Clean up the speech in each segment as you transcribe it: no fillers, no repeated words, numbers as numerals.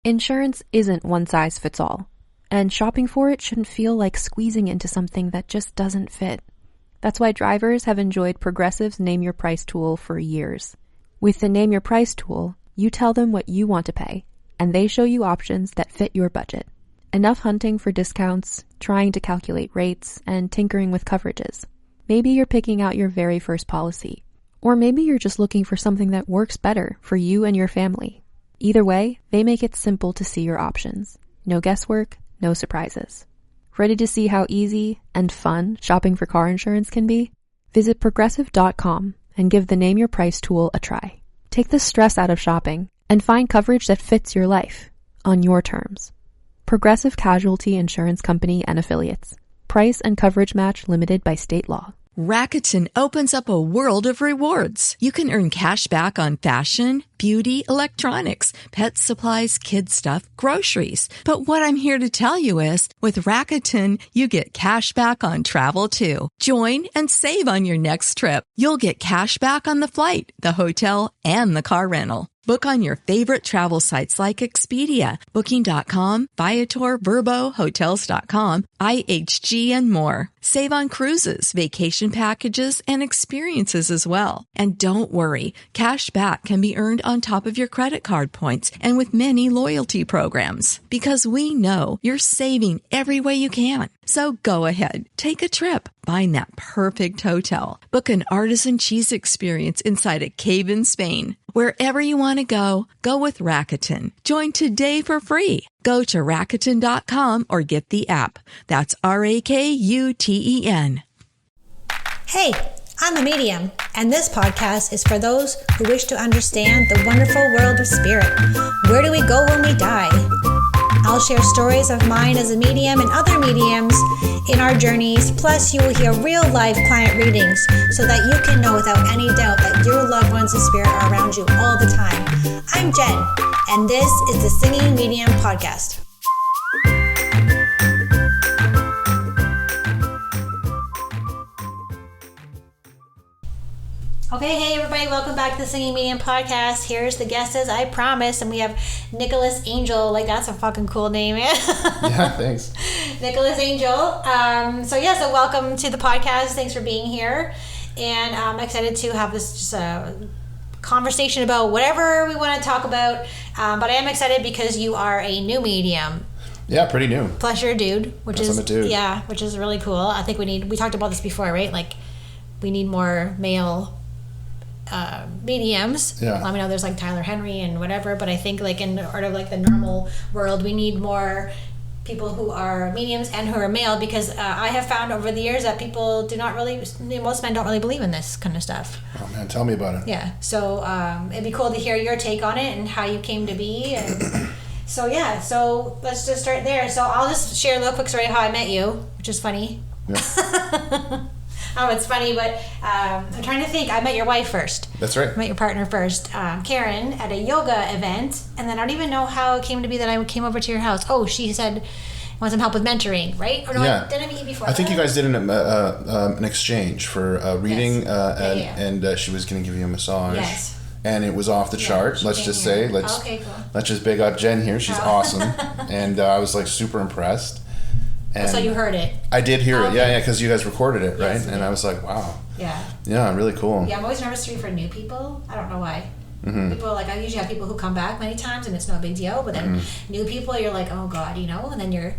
Insurance isn't one size fits all, and shopping for it shouldn't feel like squeezing into something that just doesn't fit. That's why drivers have enjoyed Progressive's Name Your Price tool for years. With the Name Your Price tool, you tell them what you want to pay, and they show you options that fit your budget. Enough hunting for discounts, trying to calculate rates, and tinkering with coverages. Maybe you're picking out your very first policy, or maybe you're just looking for something that works better for you and your family. Either way, they make it simple to see your options. No guesswork, no surprises. Ready to see how easy and fun shopping for car insurance can be? Visit Progressive.com and give the Name Your Price tool a try. Take the stress out of shopping and find coverage that fits your life, on your terms. Progressive Casualty Insurance Company and Affiliates. Price and coverage match limited by state law. Rakuten opens up a world of rewards. You can earn cash back on fashion, beauty, electronics, pet supplies, kid stuff, groceries. But what I'm here to tell you is, with Rakuten, you get cash back on travel too. Join and save on your next trip. You'll get cash back on the flight, the hotel, and the car rental. Book on your favorite travel sites like Expedia, Booking.com, Viator, Vrbo, Hotels.com, IHG, and more. Save on cruises, vacation packages, and experiences as well. And don't worry, cash back can be earned on top of your credit card points and with many loyalty programs. Because we know you're saving every way you can. So go ahead, take a trip, find that perfect hotel, book an artisan cheese experience inside a cave in Spain. Wherever you want to go, go with Rakuten. Join today for free. Go to Rakuten.com or get the app. That's Rakuten. Hey, I'm a medium, and this podcast is for those who wish to understand the wonderful world of spirit. Where do we go when we die? I'll share stories of mine as a medium and other mediums in our journeys, plus you will hear real-life client readings so that you can know without any doubt that your loved ones in spirit are around you all the time. I'm Jen, and this is the Singing Medium Podcast. Okay, hey everybody, welcome back to the Singing Medium Podcast. Here's the guests as I promised, and we have Nickolas Angel. Like, that's a fucking cool name, man. Yeah, thanks. Nickolas Angel. So welcome to the podcast. Thanks for being here. And I'm excited to have this just conversation about whatever we want to talk about. But I am excited because you are a new medium. Yeah, pretty new. Plus you're a dude, which I'm a dude. Yeah, which is really cool. I think we talked about this before, right? Like, we need more male mediums. Yeah. I know there's like Tyler Henry and whatever, but I think like in sort of like the normal world, we need more people who are mediums and who are male, because I have found over the years that people most men don't really believe in this kind of stuff. Oh man, tell me about it. Yeah. So it'd be cool to hear your take on it and how you came to be. And so let's just start there. So I'll just share a little quick story of how I met you, which is funny. Yeah. Oh, it's funny, but I'm trying to think. I met your wife first. That's right. I met your partner first, Karen, at a yoga event. And then I don't even know how it came to be that I came over to your house. Oh, she said, want some help with mentoring, right? Or no, yeah. Did I meet you before I think you guys did an exchange for reading, Yes. and she was going to give you a massage. Yes. And it was off the chart. Let's just say. Okay, cool. Let's just big up Jen here. She's awesome. And I was like super impressed. And so you heard it. I did hear it, Okay. yeah, because you guys recorded it, right? Yes, and I was like, wow. Yeah, really cool. Yeah, I'm always nervous to read for new people. I don't know why. Mm-hmm. People, like, I usually have people who come back many times and it's no big deal, but then new people, you're like, oh God, and then you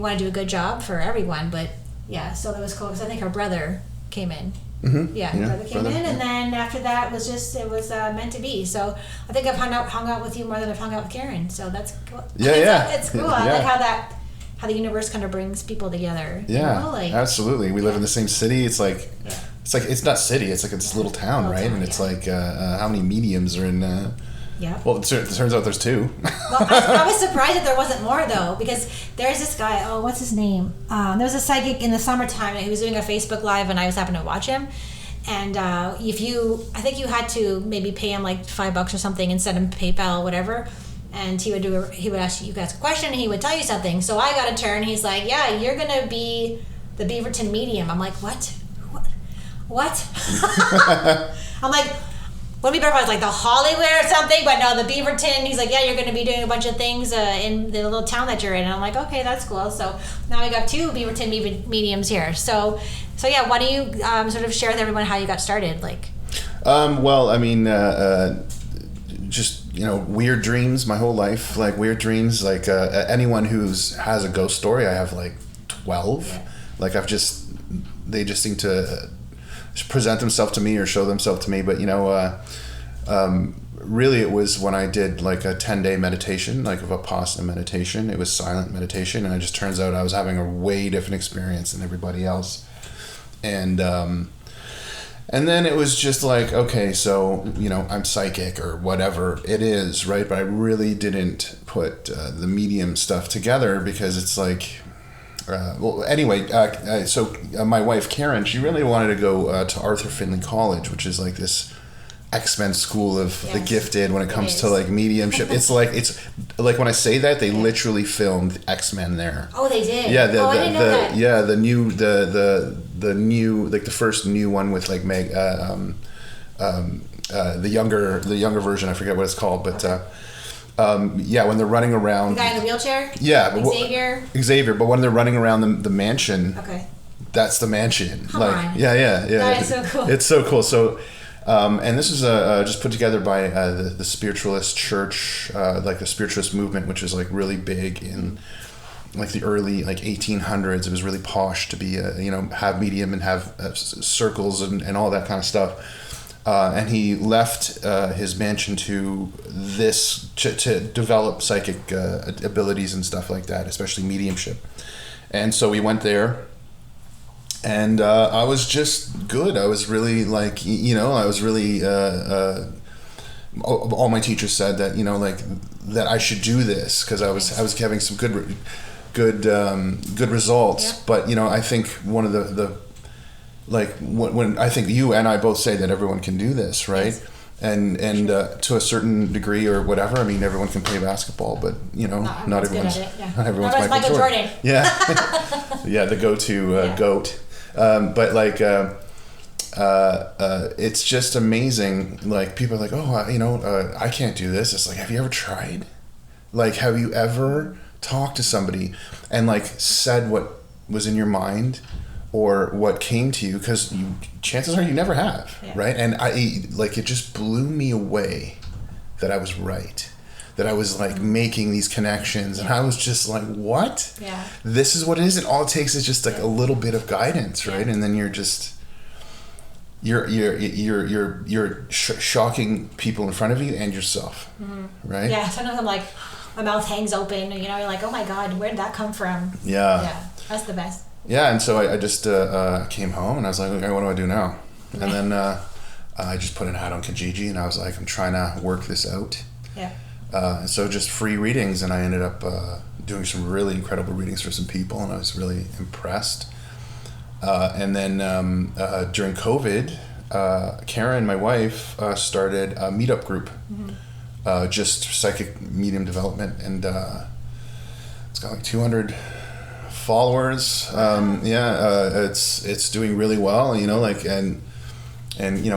want to do a good job for everyone. But yeah, so that was cool because I think her brother came in. Mm-hmm. Yeah, her brother came in, and then after that was meant to be. So I think I've hung out with you more than I've hung out with Karen. So that's cool. Yeah, it's cool. I like how the universe kind of brings people together. Yeah, absolutely. We live in the same city. It's like, it's not city. It's like it's a little town, right? And it's like, how many mediums are in? Yeah. Well, it turns out there's two. Well, I was surprised that there wasn't more though, because there's this guy. Oh, what's his name? There was a psychic in the summertime, and he was doing a Facebook Live, and I was happening to watch him. And I think you had to maybe pay him like $5 or something and send him PayPal or whatever. And he would ask you guys a question, and he would tell you something. So I got a turn. He's like, "Yeah, you're gonna be the Beaverton medium." I'm like, "What?" I'm like, Wouldn't be perfect, like the Hollywood or something, but no, the Beaverton. He's like, yeah, you're going to be doing a bunch of things in the little town that you're in. And I'm like, okay, that's cool. So now we got 2 Beaverton mediums here. So yeah, why don't you sort of share with everyone how you got started? Like, well, I mean, just weird dreams my whole life. Like weird dreams. Like anyone who's has a ghost story, I have like 12. Yeah. Like they just seem to present themselves to me or show themselves to me. But really it was when I did like a 10-day meditation, like a Vipassana meditation. It was silent meditation, and it just turns out I was having a way different experience than everybody else. And then it was just like, okay, so I'm psychic or whatever it is, right? But I really didn't put the medium stuff together, because it's like so my wife Karen, she really wanted to go to Arthur Findlay College, which is like this X-Men school of the gifted when it comes to like mediumship. It's like when I say that, they literally filmed X-Men there. Oh, they did. Yeah, I didn't know that. Yeah, the new like the first new one with like Meg, the younger version. I forget what it's called, but. When they're running around... The guy in the wheelchair? Yeah. Xavier. But when they're running around the mansion... Okay. That's the mansion. Come on. Yeah. That is so cool. It's so cool. So, and this is just put together by the spiritualist church, like the spiritualist movement, which is like really big in like the early like 1800s. It was really posh to be have medium and have circles and all that kind of stuff. And he left his mansion to develop psychic abilities and stuff like that, especially mediumship. And so we went there, and I was just good. I was really like, I was really. All my teachers said that that I should do this, because I was having some good results. Yeah. But I think one of the like when I think you and I both say that everyone can do this, right? Yes. And to a certain degree or whatever. I mean, everyone can play basketball, but not everyone's good at it. Yeah. Not everyone's Michael Jordan. Yeah, yeah, the go-to goat. But like, it's just amazing. Like people are like, oh, I can't do this. It's like, have you ever tried? Like, have you ever talked to somebody and like said what was in your mind? Or what came to you, because chances are you never have, right? And it just blew me away that I was right, that I was like making these connections, and I was just like, what? Yeah. This is what it is, and all it takes is just like a little bit of guidance, right? And then you're just you're shocking people in front of you and yourself, right? Yeah. Sometimes I'm like, my mouth hangs open, and you're like, oh my God, where did that come from? Yeah. That's the best. Yeah, and so I just came home, and I was like, okay, what do I do now? And then I just put an ad on Kijiji, and I was like, I'm trying to work this out. Yeah. So just free readings, and I ended up doing some really incredible readings for some people, and I was really impressed. And then during COVID, Karen, my wife, started a meetup group, just psychic medium development, and it's got like 200... followers. It's doing really well, and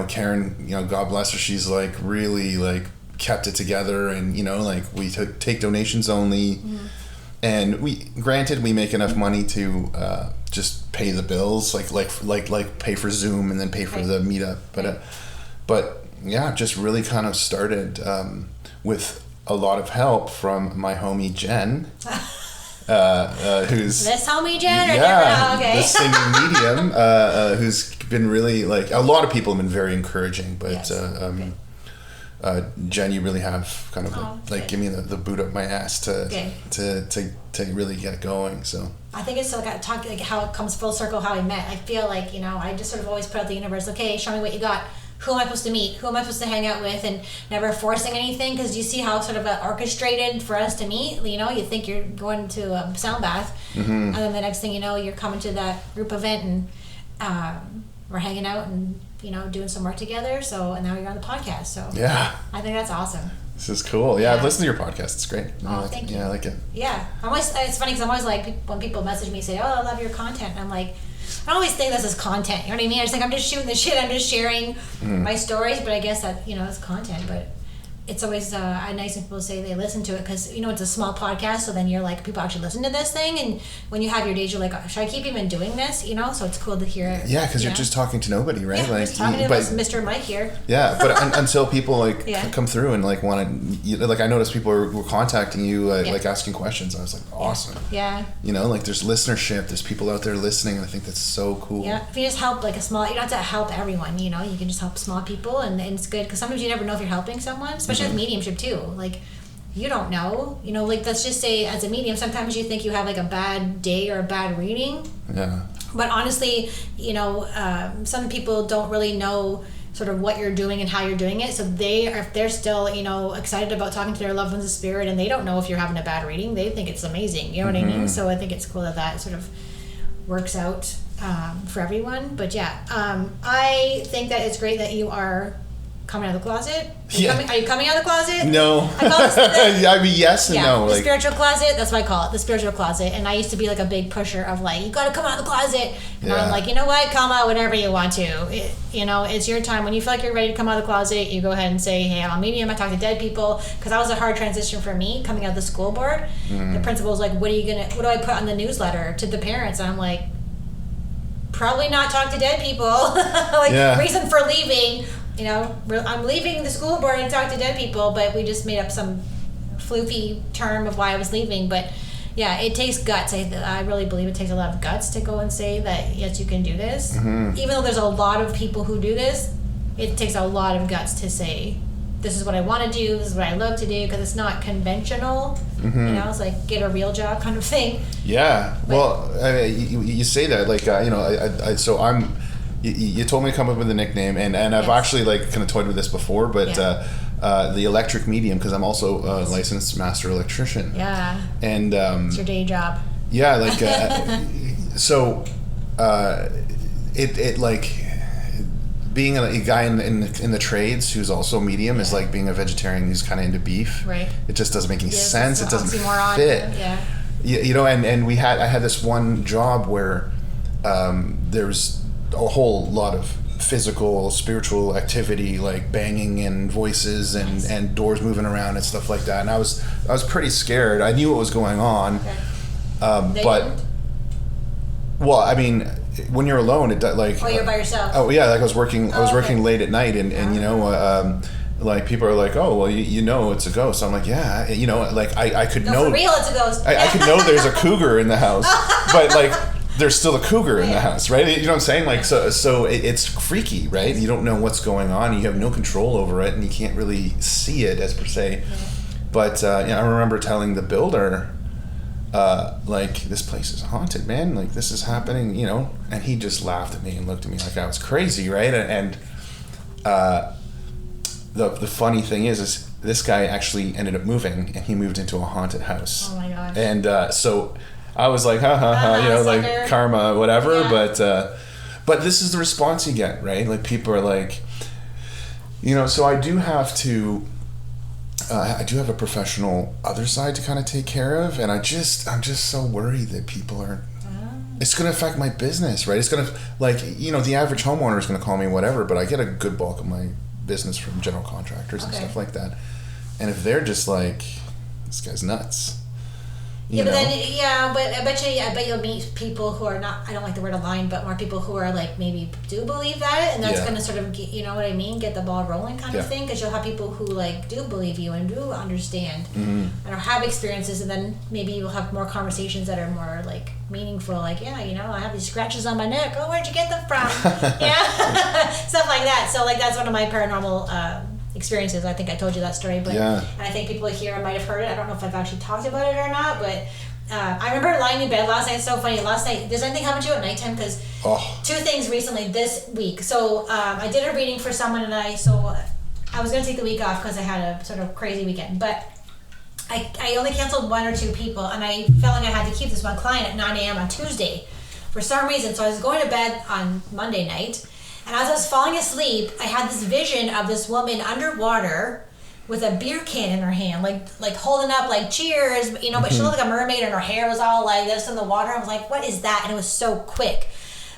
Karen, God bless her, she's like really like kept it together, and like we take donations only, and we make enough money to just pay the bills, like pay for Zoom and then pay for the meetup, but just really kind of started with a lot of help from my homie Jen. Who's this homie Jen? Okay. The singing medium, who's been really like, a lot of people have been very encouraging, but Jen, you really have kind of give me the boot up my ass to really get going. So I think it's like how it comes full circle, how we met. I feel like I just sort of always put out the universe, okay, show me what you got. Who am I supposed to meet? Who am I supposed to hang out with? And never forcing anything, because you see how sort of orchestrated for us to meet. You think you're going to a sound bath, and then the next thing you know, you're coming to that group event, and we're hanging out and doing some work together. So, and now you're on the podcast. So yeah, I think that's awesome. This is cool. Yeah, I've listened to your podcast. It's great. Thank you. Yeah, I like it. Yeah. It's funny because I'm always like, when people message me, say, oh, I love your content. I'm like, I always think this is content. You know what I mean? I just think I'm just shooting the shit. I'm just sharing my stories. But I guess that, it's content. But it's always nice when people say they listen to it because, it's a small podcast. So then you're like, people actually listen to this thing. And when you have your days, you're like, should I keep even doing this? So it's cool to hear it. Yeah, because you're just talking to nobody, right? Yeah, just talking to Mr. Mike here. Yeah, but until people come through and want to, I noticed people were contacting you, asking questions. I was like, awesome. Yeah. There's listenership. There's people out there listening. And I think that's so cool. Yeah. If you just help you don't have to help everyone. You can just help small people, and it's good because sometimes you never know if you're helping someone, especially with mediumship too. You don't know. Let's just say as a medium, sometimes you think you have a bad day or a bad reading. Yeah. But honestly, some people don't really know sort of what you're doing and how you're doing it. So if they're still, excited about talking to their loved ones of spirit, and they don't know if you're having a bad reading, they think it's amazing. You know what I mean? So I think it's cool that sort of works out for everyone. But yeah, I think that it's great that you are coming out of the closet. Are you coming out of the closet? No. I call this I mean, yes and no. The spiritual closet, that's what I call it, the spiritual closet. And I used to be a big pusher of you got to come out of the closet. And I'm like, you know what? Come out whenever you want to. It's your time. When you feel like you're ready to come out of the closet, you go ahead and say, hey, I'm a medium. I talk to dead people. Because that was a hard transition for me coming out of the school board. The principal was like, what do I put on the newsletter to the parents? And I'm like, probably not talk to dead people. Reason for leaving. I'm leaving the school board and talk to dead people, but we just made up some floofy term of why I was leaving. But yeah, it takes guts. I really believe it takes a lot of guts to go and say that, yes, you can do this. Even though there's a lot of people who do this, it takes a lot of guts to say, this is what I want to do, this is what I love to do, because it's not conventional. It's like get a real job kind of thing. Yeah. Well, you say that, so I'm... You told me to come up with a nickname, and I've actually kind of toyed with this before, but the electric medium, because I'm also a licensed master electrician. Yeah. And it's your day job. Yeah, being a guy in the trades who's also medium is like being a vegetarian who's kind of into beef. Right. It just doesn't make any sense. It doesn't fit. Yeah. And I had this one job where there's a whole lot of physical, spiritual activity, like banging and voices and doors moving around and stuff like that. And I was pretty scared. I knew what was going on, but well, I mean, when you're alone, it you're by yourself. Oh yeah, I was working late at night, and people are like, oh, well, it's a ghost. I'm like, yeah, I could know. For real, it's a ghost. I could know there's a cougar in the house, but there's still a cougar in the house, right? You know what I'm saying? So it's freaky, right? You don't know what's going on. You have no control over it, and you can't really see it as per se. Yeah. But I remember telling the builder, this place is haunted, man. This is happening, and he just laughed at me and looked at me like I was crazy, right? And the funny thing is this guy actually ended up moving, and he moved into a haunted house. Oh my gosh. And so I was like, like karma, whatever. Yeah. But this is the response you get, right? People are like, so I do have to. I do have a professional other side to kind of take care of, and I'm just so worried that people are. It's going to affect my business, right? It's going to the average homeowner is going to call me whatever, but I get a good bulk of my business from general contractors and stuff like that. And if they're just like, this guy's nuts. But I bet you'll meet people who are not, I don't like the word aligned, but more people who are maybe do believe that, and that's going to sort of, get the ball rolling kind of thing, because you'll have people who do believe you and do understand and have experiences, and then maybe you'll have more conversations that are more meaningful, I have these scratches on my neck, oh, where'd you get them from? Stuff like that. So that's one of my paranormal experiences. I think I told you that story, but and I think people here might have heard it. I don't know if I've actually talked about it or not, but I remember lying in bed last night. It's so funny. Last night, does anything happen to you at nighttime? Because two things recently this week. So I did a reading for someone, and I was going to take the week off because I had a sort of crazy weekend, but I only canceled one or two people, and I felt like I had to keep this one client at 9 a.m. on Tuesday for some reason. So I was going to bed on Monday night, and as I was falling asleep, I had this vision of this woman underwater with a beer can in her hand, like holding up like cheers, you know, but she looked like a mermaid and her hair was all like this in the water. I was like, what is that? And it was so quick,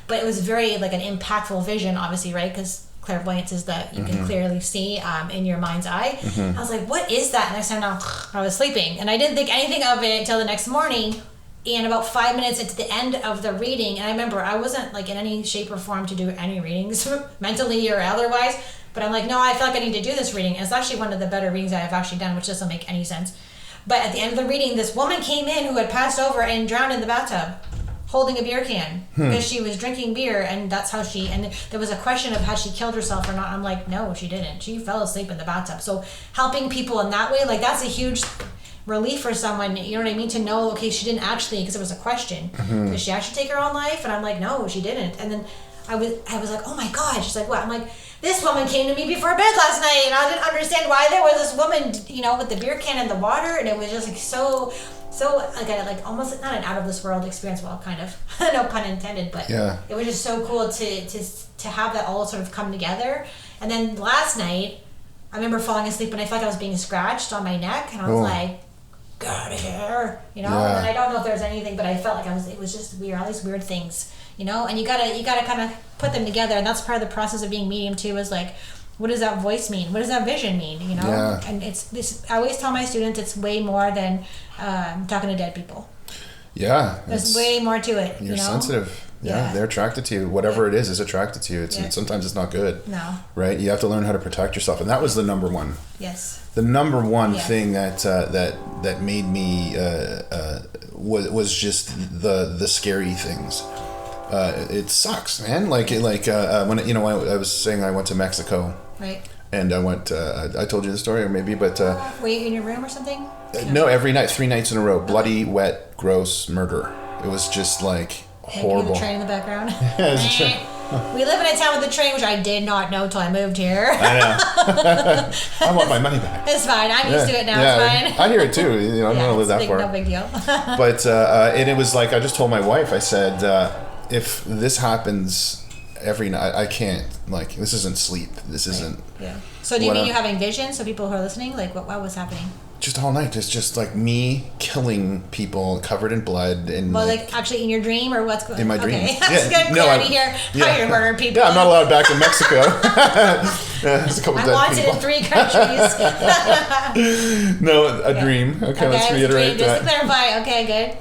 but it was very like an impactful vision, obviously, right? Because clairvoyance is that you can clearly see in your mind's eye. I was like, what is that? And next time now, I was sleeping and I didn't think anything of it until the next morning. And about 5 minutes into the end of the reading, and I remember I wasn't like in any shape or form to do any readings, mentally or otherwise, but I'm like, no, I feel like I need to do this reading. And it's actually one of the better readings I've actually done, which doesn't make any sense. But at the end of the reading, this woman came in who had passed over and drowned in the bathtub, holding a beer can, because she was drinking beer, and that's how she, and there was a question of had she killed herself or not. I'm like, no, she didn't. She fell asleep in the bathtub. So helping people in that way, like that's a huge relief for someone, you know what I mean, to know, okay, she didn't actually, because it was a question, did she actually take her own life? And I'm like, no, she didn't. And then I was like, oh my God. She's like, what? I'm like, this woman came to me before bed last night, and I didn't understand why there was this woman, you know, with the beer can and the water, and it was just like so like almost not an out of this world experience. Well, kind of, no pun intended, but it was just so cool to have that all sort of come together. And then last night, I remember falling asleep and I felt like I was being scratched on my neck, and I was like, get out of here, you know. And I don't know if there's anything, but I felt like it was just weird, all these weird things, you know. And you gotta kind of put them together, and that's part of the process of being medium too, is like, what does that voice mean? What does that vision mean? You know? And it's this. I always tell my students it's way more than talking to dead people. Yeah, there's way more to it. You're sensitive. Yeah, they're attracted to you. Whatever it is attracted to you. Sometimes it's not good. No. Right? You have to learn how to protect yourself, and that was the number one. Yes. The number one thing that made me was just the scary things. It sucks, man. When I was saying I went to Mexico. Right. And I went. I told you the story, or maybe, but. Were you in your room or something? No, every night, 3 nights in a row. Bloody, wet, gross murder. It was just like horrible. The train in the background. We live in a town with a train, which I did not know till I moved here. I know. I want my money back. It's fine. I'm used to it now. It's fine. I hear it too. You know, I'm not gonna live that far. No big deal. But and it was like I just told my wife. I said, if this happens every night, I can't. Like, this isn't sleep. This isn't. Yeah. So do you mean you're having visions? So people who are listening, like, what was happening? Just all night. It's just like me killing people covered in blood. And well, like actually in your dream, or what's going on? In my dream. Okay. That's good clarity here. How you're murdering people. Yeah, I'm not allowed back in Mexico. There's a couple dead wanted people. In 3 countries. No, a dream. Okay, let's reiterate that. Just to clarify. Okay, good.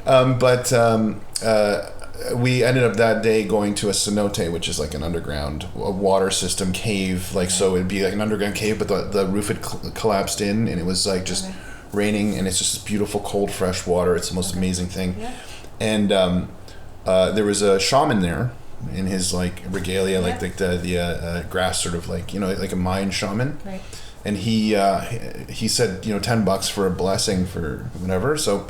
We ended up that day going to a cenote, which is like an underground water system cave. Like, so it'd be like an underground cave, but the roof had collapsed in, and it was like just raining, and it's just this beautiful, cold, fresh water. It's the most amazing thing. Yeah. And there was a shaman there in his like regalia, like the grass sort of like, you know, like a mind shaman. Right. And he said, you know, $10 for a blessing for whatever. So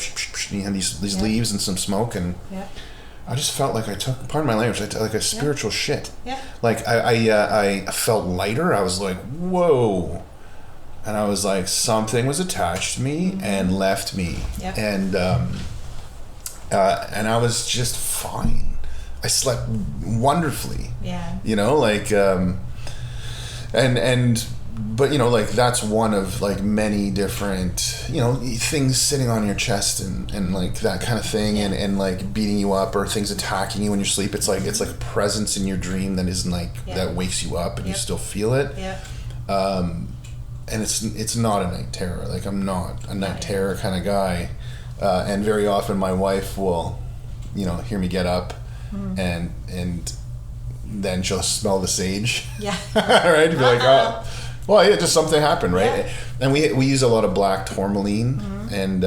he had these leaves and some smoke, and I just felt like I took, pardon my language, like a spiritual shit. Yeah. Like I felt lighter. I was like, whoa. And I was like, something was attached to me and left me. Yep. And I was just fine. I slept wonderfully. Yeah. You know, like, but you know, like, that's one of like many different, you know, things sitting on your chest and like that kind of thing, and like beating you up, or things attacking you when you sleep. It's like a presence in your dream that isn't like that wakes you up and you still feel it. Yeah. And it's not a night terror. Like, I'm not a night terror kind of guy. And very often my wife will, you know, hear me get up and then she'll smell the sage. Yeah. Right? Be like, oh, well, yeah, just something happened, right? Yeah. And we use a lot of black tourmaline, and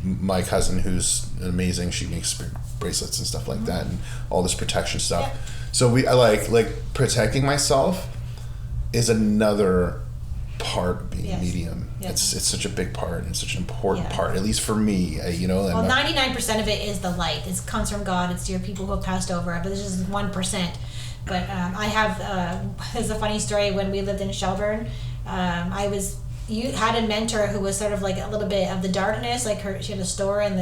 my cousin, who's amazing, she makes bracelets and stuff like that, and all this protection stuff. Yeah. So I like protecting myself is another part of being medium. Yes. It's such a big part, and such an important part, at least for me, you know. Well, 99% of it is the light. It comes from God. It's your people who have passed over, but this is 1%. But I have, it's a funny story. When we lived in Shelburne, you had a mentor who was sort of like a little bit of the darkness. Like, she had a store, and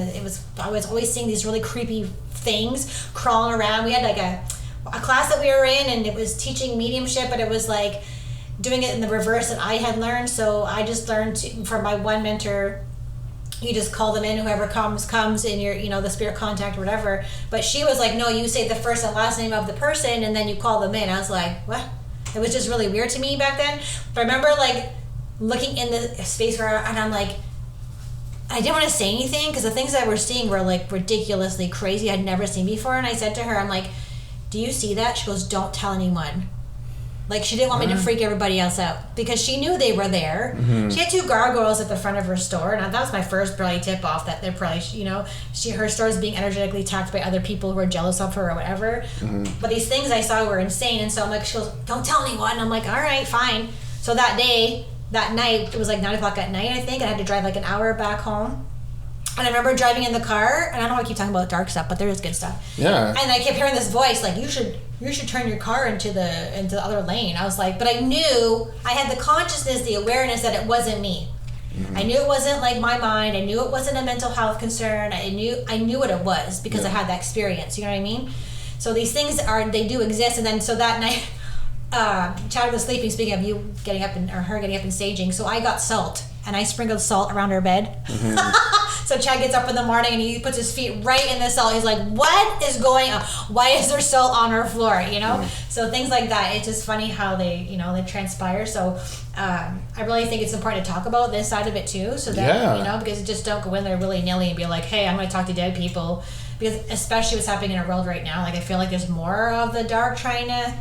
I was always seeing these really creepy things crawling around. We had like a class that we were in, and it was teaching mediumship, but it was like doing it in the reverse that I had learned. So I just learned from my one mentor, you just call them in, whoever comes, and you're, the spirit contact or whatever. But she was like, no, you say the first and last name of the person and then you call them in. I was like, what? It was just really weird to me back then. But I remember like looking in the space where, and I'm like, I didn't want to say anything because the things that we're seeing were like ridiculously crazy. I'd never seen before. And I said to her, I'm like, do you see that? She goes, don't tell anyone. Like, she didn't want me to freak everybody else out because she knew they were there. Mm-hmm. She had 2 gargoyles at the front of her store, and that was my first probably tip off that they're probably, her store is being energetically attacked by other people who are jealous of her or whatever. Mm-hmm. But these things I saw were insane, and so I'm like, she goes, don't tell anyone. I'm like, all right, fine. So that night, it was like 9 o'clock at night, I think. I had to drive like an hour back home. And I remember driving in the car, and I don't know why I keep talking about dark stuff, but there is good stuff. Yeah. And I kept hearing this voice, like, you should turn your car into the other lane. I was like, but I knew, I had the consciousness, the awareness that it wasn't me. Mm-hmm. I knew it wasn't like my mind. I knew it wasn't a mental health concern. I knew what it was because I had that experience. You know what I mean? So these things they do exist. And then so that night, Chad was sleeping. Speaking of you getting up or her getting up and staging, so I got salt and I sprinkled salt around her bed. Mm-hmm. So Chad gets up in the morning and he puts his feet right in the salt. He's like, what is going on? Why is there salt on her floor? So things like that. It's just funny how they transpire. So I really think it's important to talk about this side of it too, so that because you just don't go in there willy-nilly and be like, hey, I'm going to talk to dead people, because especially what's happening in our world right now, like I feel like there's more of the dark trying to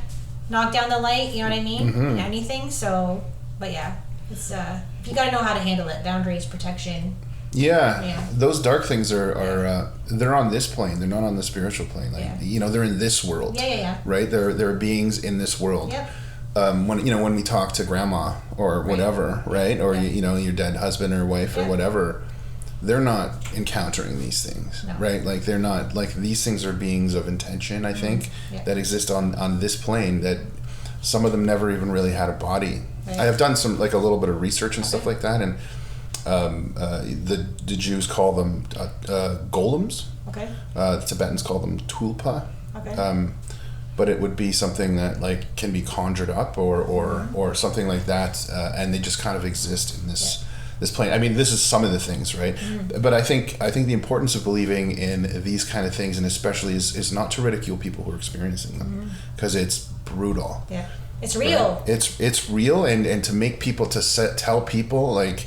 knock down the light, you know what I mean? Mm-hmm. In anything. So, but yeah, it's you got to know how to handle it. Boundaries, protection. Yeah, those dark things are they're on this plane. They're not on the spiritual plane. Like they're in this world. Yeah. Right? There are beings in this world. Yep. When we talk to grandma or whatever, right? Or your dead husband or wife or whatever, they're not encountering these things, right? Like they're not, like, these things are beings of intention, I think, that exist on this plane, that some of them never even really had a body. Right. I have done some, like, a little bit of research and stuff like that, and the Jews call them golems. Okay. The Tibetans call them tulpa. Okay. But it would be something that, like, can be conjured up or something like that, and they just kind of exist in this plane. I mean, this is some of the things, right? Mm-hmm. But I think the importance of believing in these kind of things, and especially is not to ridicule people who are experiencing them, because it's brutal. Yeah, it's real. Right? It's real, and to make people tell people like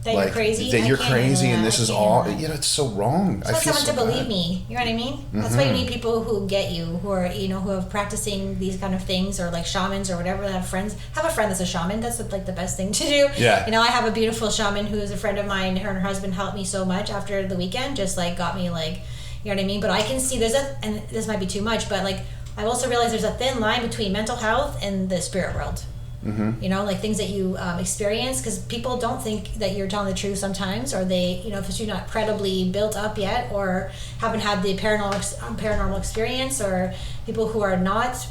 that you're crazy. That you're crazy, and this is all. It's so wrong. I want someone to believe me. You know what I mean? Mm-hmm. That's why you need people who get you, who are who are practicing these kind of things, or like shamans or whatever. That have friends. Have a friend that's a shaman. That's like the best thing to do. Yeah. I have a beautiful shaman who is a friend of mine. Her and her husband helped me so much after the weekend. Just like got me like, you know what I mean. But I can see and this might be too much, but like I've also realized there's a thin line between mental health and the spirit world. Mm-hmm. Like things that you experience, because people don't think that you're telling the truth sometimes, or they, if you're not credibly built up yet, or haven't had the paranormal experience, or people who are not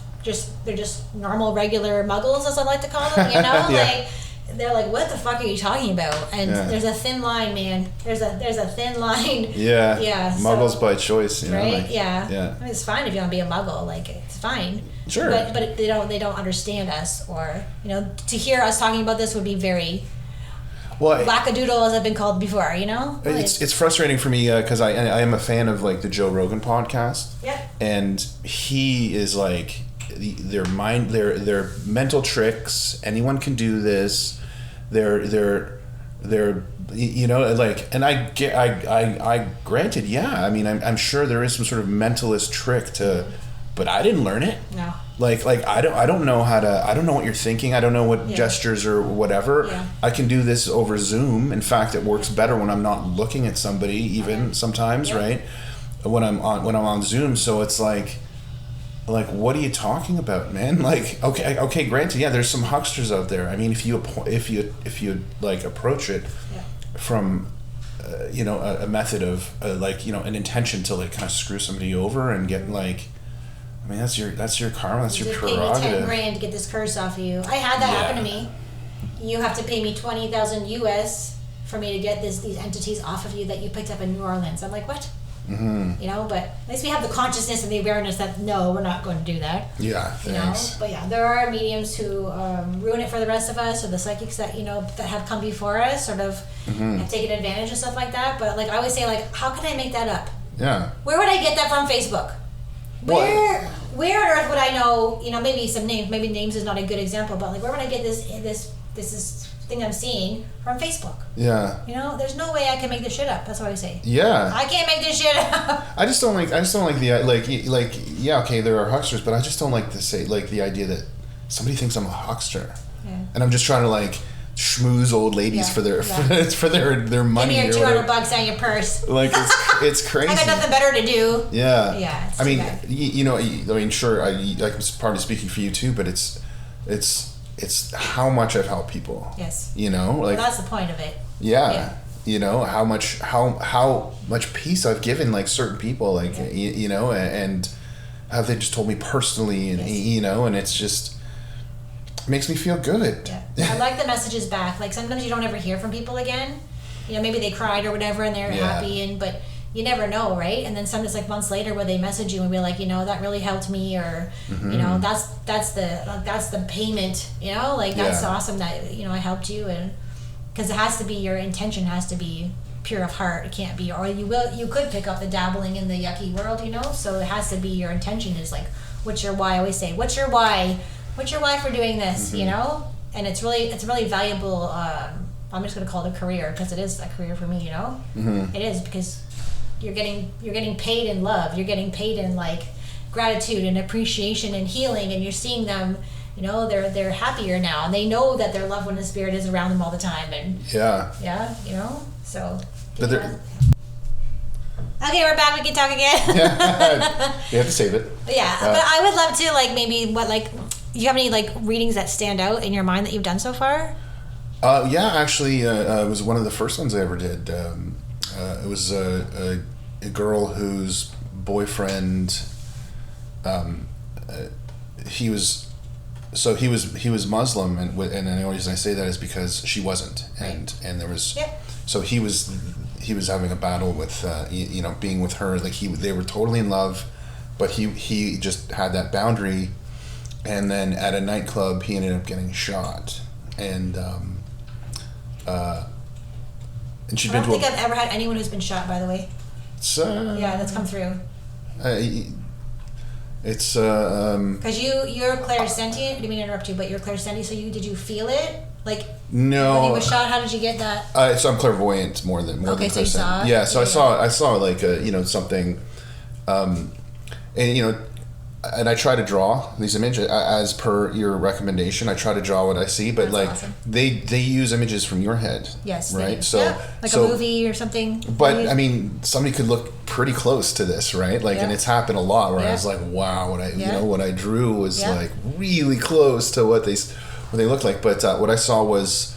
they're just normal regular muggles, as I like to call them, like they're like, what the fuck are you talking about? And there's a thin line, man. There's a thin line. Yeah. Muggles by choice, right? I mean, it's fine if you want to be a muggle, like it's fine. Sure. But they don't understand us, or to hear us talking about this would be very wackadoodle, as I've been called before. Like, it's frustrating for me because I am a fan of like the Joe Rogan podcast. Yeah. And he is like, their mental tricks. Anyone can do this. They're like, and I granted, I mean, I'm sure there is some sort of mentalist trick to, but I didn't learn it. No. Like I don't know I don't know what you're thinking. I don't know what gestures or whatever. Yeah. I can do this over Zoom. In fact, it works better when I'm not looking at somebody, even sometimes, right? When I'm on Zoom. So it's like, what are you talking about, man? Like, okay, granted, there's some hucksters out there. I mean, if you like approach it from a method of an intention to like kind of screw somebody over and get like, I mean, that's your karma, that's your prerogative. Pay me $10,000 to get this curse off of you. I had that happen to me. You have to pay me $20,000 US for me to get these entities off of you that you picked up in New Orleans. I'm like, what? You know, but at least we have the consciousness and the awareness that no, we're not going to do that. Yeah, thanks. You know, but yeah, there are mediums who ruin it for the rest of us, or the psychics that that have come before us, sort of have taken advantage of stuff like that. But like I always say, like, how can I make that up? Yeah. Where would I get that from? Facebook. Where on earth would I know? You know, maybe some names. Maybe names is not a good example, but like, where would I get this thing I'm seeing from Facebook? Yeah. You know, there's no way I can make this shit up. That's what I say. Yeah. I can't make this shit up. I just don't like the yeah, okay, there are hucksters, but I just don't like to say like the idea that somebody thinks I'm a huckster, and I'm just trying to like schmooze old ladies for their money. Give me your $200 out of your purse. Like it's crazy. I got nothing better to do. Yeah. Yeah. I mean, you know, I mean, sure, I'm probably speaking for you too, but it's how much I've helped people. Yes. You know, like that's the point of it. Yeah. You know how much peace I've given like certain people, like you know, and how they just told me personally, and you know, and it's just. Makes me feel good. Yeah. I like the messages back. Like sometimes you don't ever hear from people again. You know, maybe they cried or whatever and they're happy, but you never know, right? And then sometimes like months later where they message you and be like, you know, that really helped me, or you know, that's the payment, you know, like that's awesome that, you know, I helped you. And because it has to be, your intention has to be pure of heart. It can't be, or you could pick up the dabbling in the yucky world, you know. So it has to be, your intention is like, what's your why? I always say, what's your why? What's your why for doing this? You know, and it's really valuable. I'm just gonna call it a career because it is a career for me. You know, it is, because you're getting paid in love. You're getting paid in like gratitude and appreciation and healing, and you're seeing them. You know, they're happier now, and they know that their loved one in spirit is around them all the time. And you know, so. But okay, we're back. We can talk again. You have to save it. But I would love to, like, maybe do you have any like readings that stand out in your mind that you've done so far? Actually, it was one of the first ones I ever did. It was a girl whose boyfriend, he was Muslim, and the only reason I say that is because she wasn't, and there was so he was having a battle with you know, being with her. Like they were totally in love, but he just had that boundary. And then at a nightclub, he ended up getting shot, and she'd been. I don't think I've ever had anyone who's been shot. By the way. That's come through. It's because you're clairsentient. I didn't mean to interrupt you, but you're clairsentient. So did you feel it? Like no. When he was shot, how did you get that? So I'm clairvoyant more than so clairsentient. You saw it? Yeah. So I saw like you know, something, and you know. And I try to draw these images as per your recommendation. I try to draw what I see, but that's awesome. they use images from your head. Yes, right. So like a movie or something. But I mean, somebody could look pretty close to this, right? Like, and it's happened a lot where I was like, wow, you know, what I drew was like really close to what they looked like. But what I saw was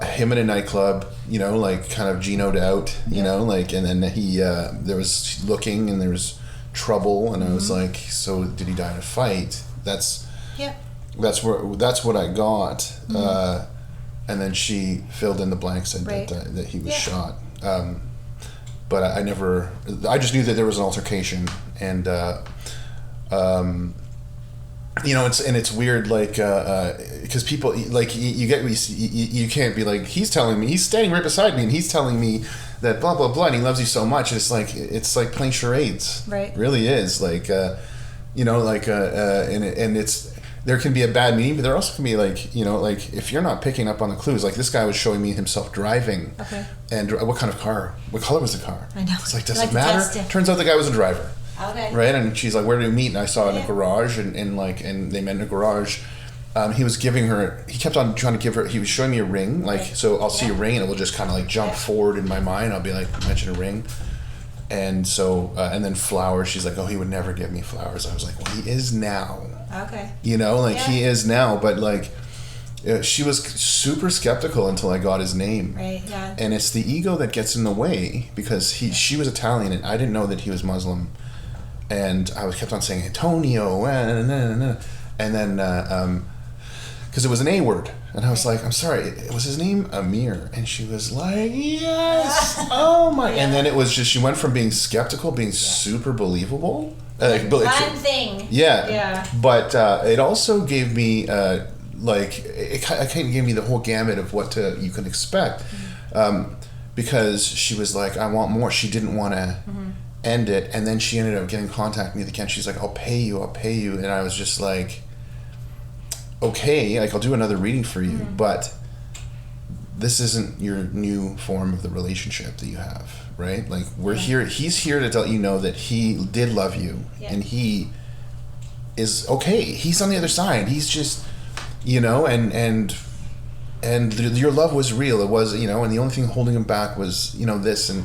him in a nightclub, you know, like kind of Gino'd out, you know, like, and then he there was looking, and there was trouble, and I was like, so did he die in a fight? That's what I got. And then she filled in the blanks, said that he was shot. But I just knew that there was an altercation, and you know, it's weird, like because people like you can't be like, he's standing right beside me and he's telling me that blah blah blah, and he loves you so much. It's like playing charades. Right. It really is, like you know, like and it's, there can be a bad meaning, but there also can be, like, you know, like if you're not picking up on the clues. Like this guy was showing me himself driving. Okay. And what kind of car? What color was the car? I know. It's like, does it matter? Turns out the guy was a driver. Okay. Right. And she's like, where did we meet? And I saw it in a garage, and they met in a garage. He was giving her, he kept on trying to give her, he was showing me a ring, like, so I'll see a ring and it will just kind of like jump forward in my mind. I'll be like, mention a ring. And so, and then flowers, she's like, oh, he would never give me flowers. I was like, well, he is now. Okay. You know, like he is now, but like, she was super skeptical until I got his name. Right, yeah. And it's the ego that gets in the way, because she was Italian and I didn't know that he was Muslim. And I kept on saying, Antonio, and then, because it was an A word. And I was like, I'm sorry, was his name Amir? And she was like, yes, oh my. And then it was just, she went from being skeptical, being super believable. One thing. Yeah. Yeah. But it also gave me, it kind of gave me the whole gamut of what you can expect. Because she was like, I want more. She didn't want to end it. And then she ended up getting in contact with me again. She's like, I'll pay you. And I was just like, okay, like I'll do another reading for you, but this isn't your new form of the relationship that you have, right? Like we're here, he's here to let you know that he did love you and he is okay. He's on the other side. He's just, and your love was real. It was, and the only thing holding him back was, this and,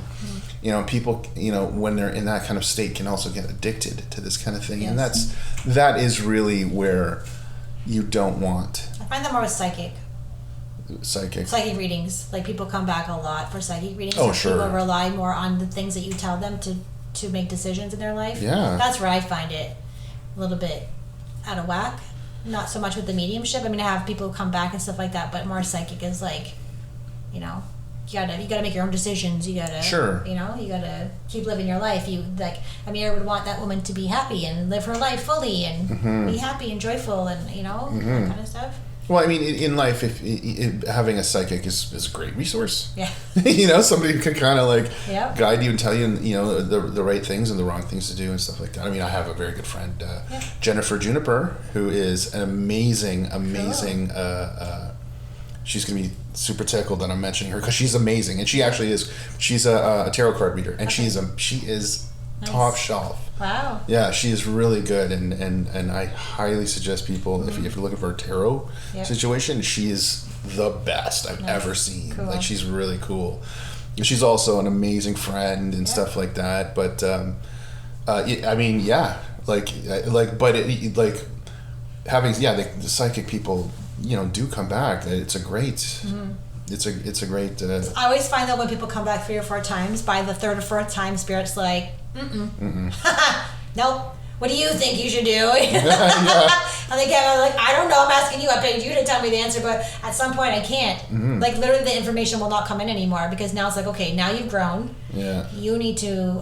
people, when they're in that kind of state can also get addicted to this kind of thing. Yes. And that is really where you don't want. I find that more with psychic readings. Like people come back a lot for psychic readings. Oh, sure. People rely more on the things that you tell them to make decisions in their life. Yeah. That's where I find it a little bit out of whack. Not so much with the mediumship. I mean, I have people come back and stuff like that, but more psychic is like, you gotta make your own decisions. You gotta, you gotta keep living your life. Amir would want that woman to be happy and live her life fully and be happy and joyful and, that kind of stuff. Well, I mean, in life, if having a psychic is a great resource. Yeah. Somebody who can kind of guide you and tell you, the right things and the wrong things to do and stuff like that. I mean, I have a very good friend, Jennifer Juniper, who is an amazing, cool. She's going to be super tickled that I'm mentioning her because she's amazing, and she actually is. She's a tarot card reader, and she is nice. Top shelf. Wow. Yeah, she is really good, and I highly suggest people if you're looking for a tarot situation, she is the best I've ever seen. Cool. Like she's really cool. She's also an amazing friend and stuff like that. But I mean, having the psychic people. Do come back. It's a great. It's a great. I always find that when people come back 3 or 4 times, by the 3rd or 4th time, Spirit's like, nope. What do you think you should do? And they get like, I don't know. I'm asking you. I paid you to tell me the answer, but at some point I can't. Like literally, the information will not come in anymore because now it's like, okay, now you've grown. Yeah. You need to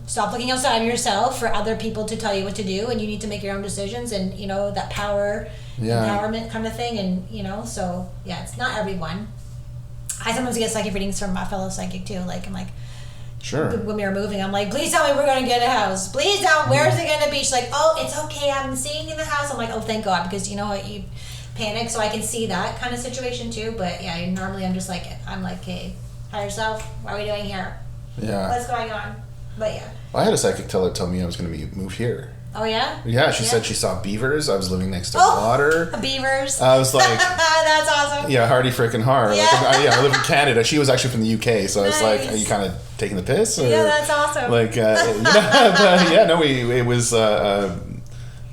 stop looking outside of yourself for other people to tell you what to do, and you need to make your own decisions. And that power, empowerment kind of thing. And so it's not everyone. I sometimes get psychic readings from my fellow psychic too. Like I'm like. Sure. When we were moving, I'm like, please tell me we're going to get a house. Please tell me, where's it going to be? She's like, oh, it's okay. I'm staying in the house. I'm like, oh, thank God. Because you know what? You panic. So I can see that kind of situation too. But normally I'm like, hey, higher self, what are we doing here? Yeah. What's going on? But I had a psychic tell me I was going to move here. Oh, yeah? Yeah, she said she saw beavers. I was living next to water. Beavers. I was like... That's awesome. Yeah, hardy freaking hard. Yeah. I live in Canada. She was actually from the UK, so I was like, are you kind of taking the piss? Or, yeah, that's awesome.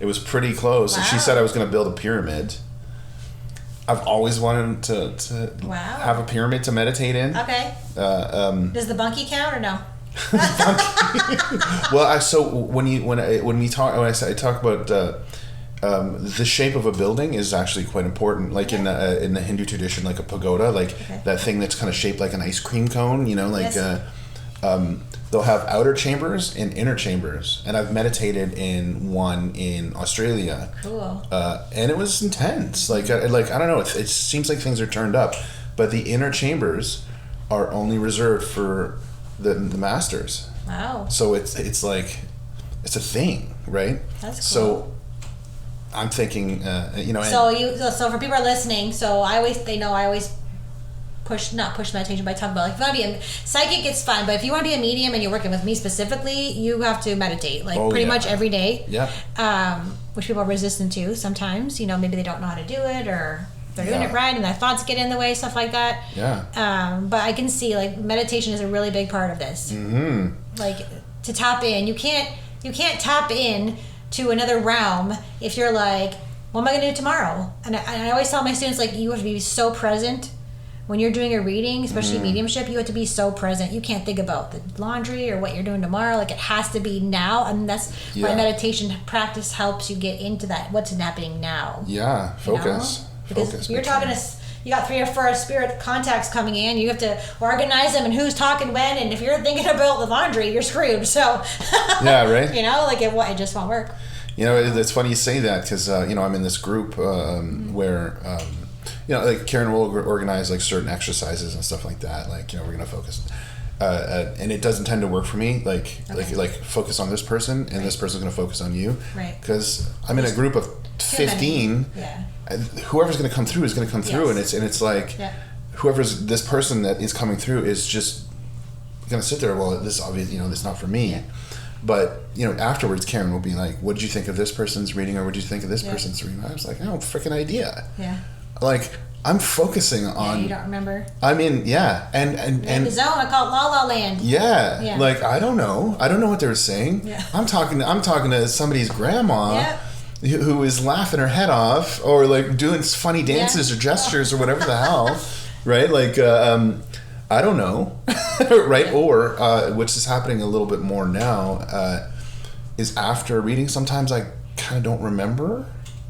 it was pretty close. Wow. She said I was going to build a pyramid. I've always wanted to have a pyramid to meditate in. Okay. Does the bunkie count or no? Well, I talk about the shape of a building is actually quite important. Like in the Hindu tradition, like a pagoda, that thing that's kind of shaped like an ice cream cone. They'll have outer chambers and inner chambers, and I've meditated in one in Australia. Cool. And it was intense. I don't know. It seems like things are turned up, but the inner chambers are only reserved for the masters. Wow. So it's like it's a thing, right? That's cool. So I'm thinking, So for people who are listening, I always not push meditation, but I talk about if you want to be a psychic, it's fun. But if you want to be a medium and you're working with me specifically, you have to meditate pretty much every day. Yeah. Which people are resistant to sometimes. Maybe they don't know how to do it or. They're doing it right, and their thoughts get in the way, stuff like that. Yeah. But I can see meditation is a really big part of this. Mm-hmm. To tap in, you can't tap in to another realm if you're like, what am I going to do tomorrow? And I always tell my students you have to be so present when you're doing a reading, especially mediumship. You have to be so present. You can't think about the laundry or what you're doing tomorrow. It has to be now, and that's why meditation practice helps you get into that. What's happening now? Yeah, focus. Because if you're talking to, you got 3 or 4 spirit contacts coming in, you have to organize them and who's talking when, and if you're thinking about the laundry, you're screwed. So yeah, right. Like it just won't work. It's funny you say that because I'm in this group where like Karen will organize like certain exercises and stuff like that. Like we're gonna focus, and it doesn't tend to work for me. Like focus on this person, and this person's gonna focus on you. Right. Because I'm in a group of 15. Yeah. Whoever's going to come through is going to come through, and it's like whoever's this person that is coming through is just going to sit there. Well, this obviously this is not for me. Yeah. But afterwards, Karen will be like, "What did you think of this person's reading, or what did you think of this person's reading?" I was like, "No freaking idea." Yeah. Like I'm focusing on. Yeah, you don't remember. I mean, yeah, and in the zone, I call it La La Land. Yeah. Yeah. Like I don't know what they were saying. Yeah. I'm talking to somebody's grandma. Yeah. Who is laughing her head off or like doing funny dances or gestures or whatever the hell, right? Like, I don't know, right? Yeah. Or, which is happening a little bit more now, is after reading, sometimes I kind of don't remember.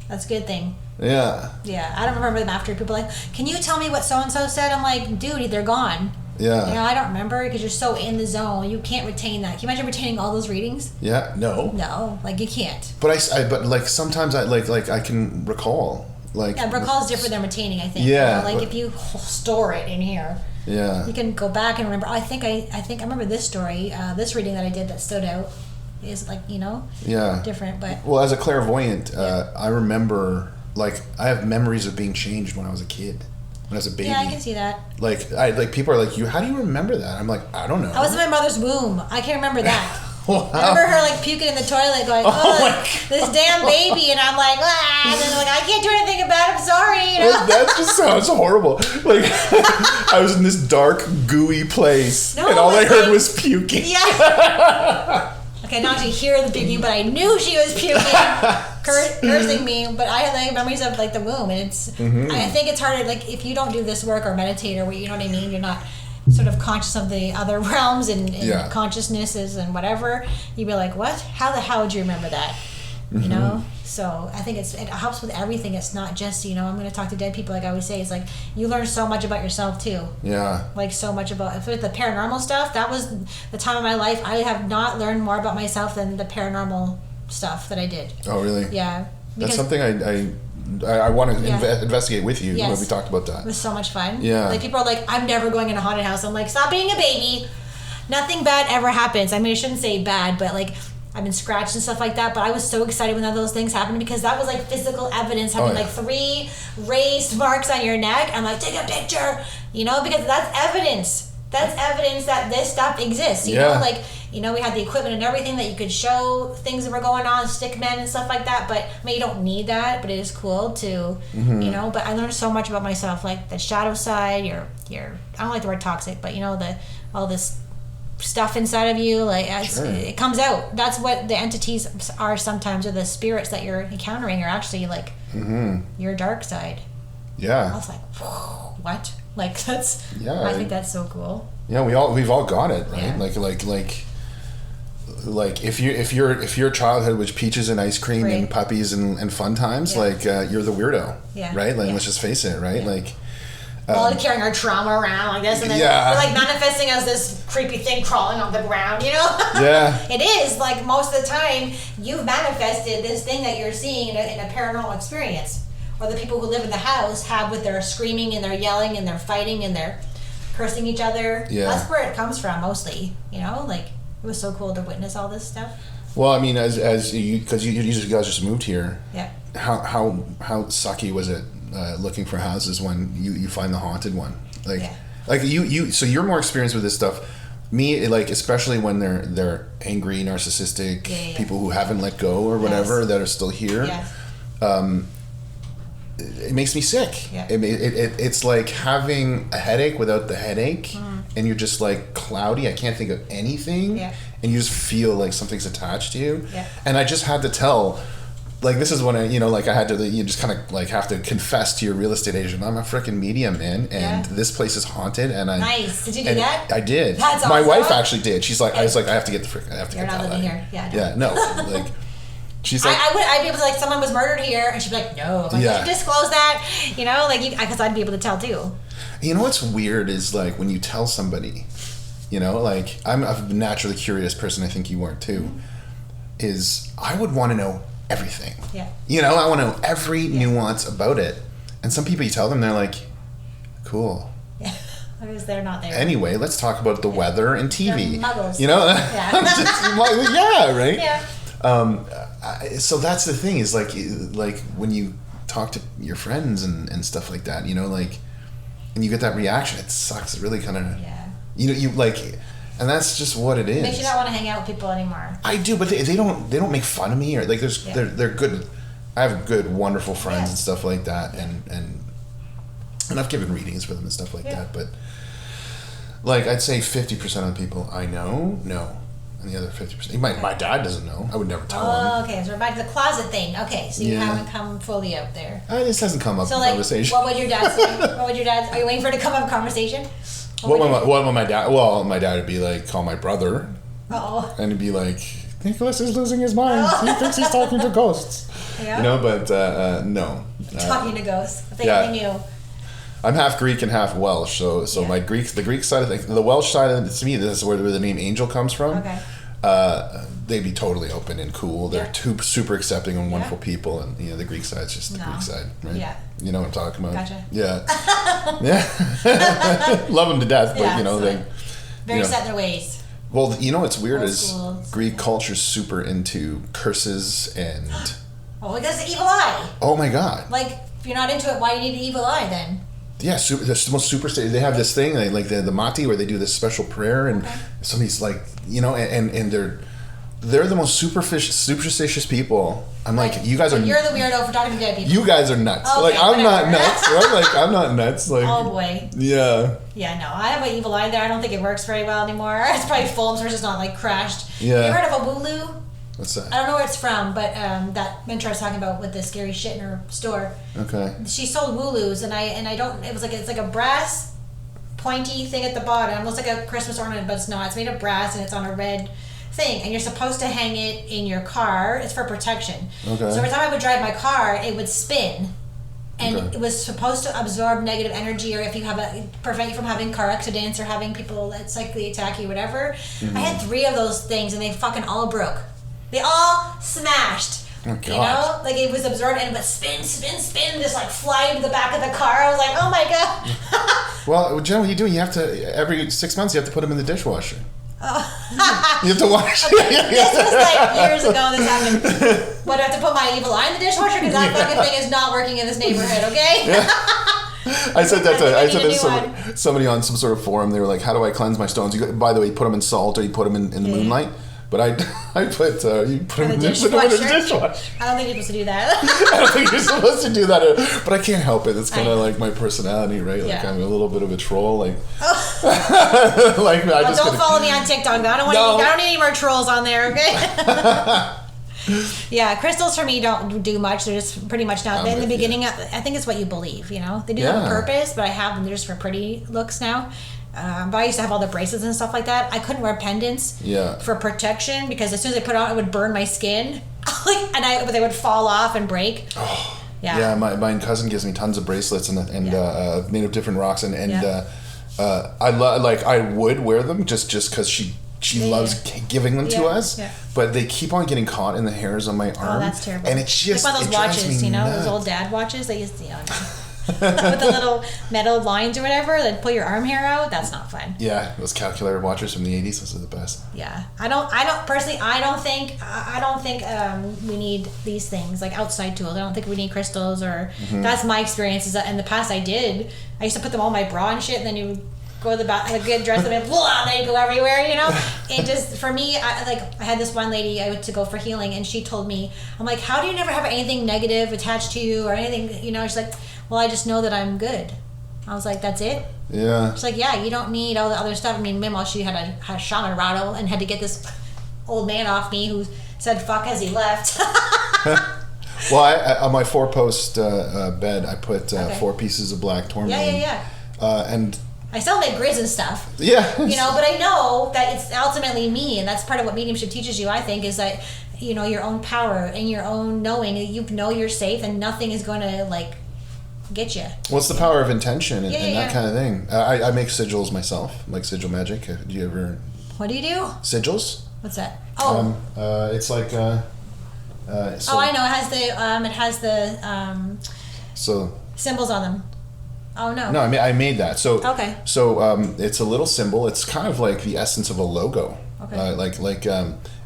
That's a good thing. Yeah. Yeah, I don't remember them after. People are like, can you tell me what so-and-so said? I'm like, dude, they're gone. Yeah. I don't remember because you're so in the zone. You can't retain that. Can you imagine retaining all those readings? Yeah. No. No, like you can't. But but like sometimes I like I can recall. Like recall is different than retaining. I think. Yeah. If you store it in here. Yeah. You can go back and remember. I think I remember this story, this reading that I did that stood out. Is like Yeah. Different, but. Well, as a clairvoyant, I remember I have memories of being changed when I was a kid. When I was a baby. Yeah, I can see that. People are like, how do you remember that? I'm like, I don't know. I was in my mother's womb. I can't remember that. Wow. I remember her puking in the toilet going, this damn baby, and I'm like, and then I can't do anything about it, I'm sorry. That just sounds horrible. Like I was in this dark, gooey place and all I heard was puking. Yeah. Okay, not to hear the puking, but I knew she was puking, cursing me. But I had memories of the womb, and it's. Mm-hmm. I think it's harder. If you don't do this work or meditate or you know what I mean, you're not sort of conscious of the other realms and consciousnesses and whatever. You'd be like, what? How the hell would you remember that? Mm-hmm. So I think it helps with everything. It's not just I'm going to talk to dead people. Like I always say, it's like you learn so much about yourself too. Yeah. So much about if it's the paranormal stuff. That was the time of my life I have not learned more about myself than the paranormal stuff that I did. Oh really? Yeah. That's something I want to investigate with you. Yes. We talked about that. It was so much fun. Yeah. People are like, I'm never going in a haunted house. I'm like, stop being a baby. Nothing bad ever happens. I mean, I shouldn't say bad, but I've been scratched and stuff like that, but I was so excited when none of those things happened because that was physical evidence, having 3 raised marks on your neck. I'm like, take a picture, because that's evidence. That's evidence that this stuff exists, you know? We had the equipment and everything that you could show things that were going on, stick men and stuff like that, but I mean, you don't need that, but it is cool to, but I learned so much about myself, the shadow side, your I don't like the word toxic, but all this stuff inside of you, it comes out. That's what the entities are sometimes, or the spirits that you're encountering are actually your dark side. Yeah. I was like, whoa, what? That's I think that's so cool. Yeah, we've all got it, right? Yeah. If your childhood was peaches and ice cream and puppies and fun times, you're the weirdo, right? Let's just face it, right? Yeah. All carrying our trauma around like this, and then we're manifesting as this creepy thing crawling on the ground, Yeah. It is most of the time you've manifested this thing that you're seeing in a paranormal experience, or the people who live in the house have with their screaming and their yelling and their fighting and their cursing each other. Yeah. That's where it comes from mostly. It was so cool to witness all this stuff. Well, I mean, as you, because you guys just moved here. Yeah. How sucky was it? Looking for houses when you find the haunted one, so you're more experienced with this stuff. Me, especially when they're angry, narcissistic people who haven't let go or whatever that are still here. Yes. It makes me sick. Yeah. It's like having a headache without the headache, and you're just cloudy. I can't think of anything, and you just feel like something's attached to you. Yeah. And I just had to tell. This is when I had to, you just kind of have to confess to your real estate agent, I'm a freaking medium, man, and this place is haunted. And nice. Did you do that? I did. That's My awesome. wife actually did. She's like, I was like, I have to get the frick. I have to You're get not that living out. here. Yeah. Yeah. No. She's like, I'd be able to, like, someone was murdered here, and she'd be like, no, like, would you disclose that? You know, like, because I'd be able to tell too. You know what's weird is, like, when you tell somebody, you know, like, I'm a naturally curious person, I think you are too, is I would want to know everything. Yeah. You know, I want to know every nuance about it. And some people, you tell them, they're like, cool. Yeah. Because they're not there. Anyway, let's talk about the weather and TV. They're muggles. You know? Yeah. Yeah, right? Yeah. So that's the thing is, like when you talk to your friends and stuff like that, you know, like, and you get that reaction, it sucks. It really kind of, you know, you like, and that's just what it is. It makes you not want to hang out with people anymore. I do, but they don't make fun of me, or like they're good. I have good, wonderful friends and stuff like that, and I've given readings for them and stuff like that. But like, I'd say 50% of the people I know, and the other 50%. My dad doesn't know. I would never tell him. Oh, okay. So we're back to the closet thing. Okay, so you haven't come fully out there. This hasn't come up in conversation. What would your dad say? Are you waiting for it to come up in conversation? What would my dad? Well, my dad would be like, call my brother. Uh-oh. And he'd be like, Nickolas is losing his mind. He thinks he's talking to ghosts. Yeah. You know, but no. Talking to ghosts. I think they knew. I'm half Greek and half Welsh, so my the Greek side of the Welsh side of it, to me, this is where the name Angel comes from. Okay. They'd be totally open and cool. They're super accepting and wonderful people, and you know the Greek side's just the Greek side, right? Yeah. You know what I'm talking about? Gotcha. Yeah. Yeah. Love them to death, but you know they very set in their ways. Well, you know what's weird is Greek culture's super into curses and. Oh, because the evil eye. Oh my God. Like, if you're not into it, why do you need the evil eye then? Yeah, the most superstitious. They have this thing, like the Mati, where they do this special prayer, and somebody's like, you know, and they're the most superstitious people. I'm like, you guys are. You're the weirdo for talking to dead people. You guys are nuts. Okay, like I'm not nuts, right? Like I'm not nuts. Like oh boy. Yeah. Yeah, no, I have an evil eye there. I don't think it works very well anymore. It's probably full, so it's just not like crashed. Yeah. You heard of a Wooloo? What's that? I don't know where it's from, but that mentor I was talking about with the scary shit in her store. Okay. She sold Wooloos, and I don't. It was like it's like a brass, pointy thing at the bottom, almost like a Christmas ornament, but it's not. It's made of brass, and it's on a red thing, and you're supposed to hang it in your car. It's for protection. Okay. So every time I would drive my car, it would spin, and it was supposed to absorb negative energy, or if you have prevent you from having car accidents or having people that psychically attack you, whatever. Mm-hmm. I had 3 of those things, and they fucking all broke. They all smashed. Oh, God. You know, like it was absorbed, and it would spin, just like fly into the back of the car. I was like, oh my God. Well, Jen, what are you doing? You have to every 6 months you have to put them in the dishwasher. Oh. You have to wash. Okay. This was like years ago. This happened. What, I have to put my evil eye in the dishwasher because that fucking thing is not working in this neighborhood. Okay. Yeah. I said that to somebody on some sort of forum. They were like, "How do I cleanse my stones?" By the way, you put them in salt or you put them in the moonlight. But I put you put them in the dishwasher. I don't think you're supposed to do that. I don't think you're supposed to do that. But I can't help it. It's kind of like my personality, right? Like I'm a little bit of a troll. Like, like I just don't follow me on TikTok. I don't need any more trolls on there. Okay. Yeah, crystals for me don't do much. They're just pretty much now. In the beginning, I think it's what you believe. You know, they do have a purpose, but I have them just for pretty looks now. But I used to have all the bracelets and stuff like that. I couldn't wear pendants for protection because as soon as I put it on, it would burn my skin, but they would fall off and break. Oh, yeah. My cousin gives me tons of bracelets and made of different rocks, and I would wear them just because she loves giving them to us, but they keep on getting caught in the hairs on my arm. Oh, that's terrible. And it's just like one of those watches, those old dad watches they used to. With the little metal lines or whatever that pull your arm hair out. That's not fun. Yeah, those calculator watches from the 80s. Those are the best. Yeah, I don't personally. I don't think we need these things like outside tools. I don't think we need crystals or. Mm-hmm. That's my experience. Is that in the past I used to put them on my bra and shit, and then you go to the bathroom, get dressed up, and then you go everywhere, you know. And just for me, I had this one lady I went to go for healing, and she told me, I'm like, how do you never have anything negative attached to you or anything, you know? She's like, well, I just know that I'm good. I was like, that's it? Yeah. She's like, yeah, you don't need all the other stuff. I mean, meanwhile, she had a shaman rattle and had to get this old man off me who said fuck as he left. Well, on my 4-post bed, I put 4 pieces of black tourmaline. Yeah. And I still make grids and stuff. Yeah. You know, but I know that it's ultimately me, and that's part of what mediumship teaches you, I think, is that, you know, your own power and your own knowing. You know you're safe and nothing is going to, like, get you. What's the power of intention and that kind of thing? I make sigils myself, like sigil magic. Do you ever... What do you do? Sigils? What's that? Oh. It's like... so I know. It has the so symbols on them. Oh no. No, I made that. So okay. So it's a little symbol. It's kind of like the essence of a logo. Okay.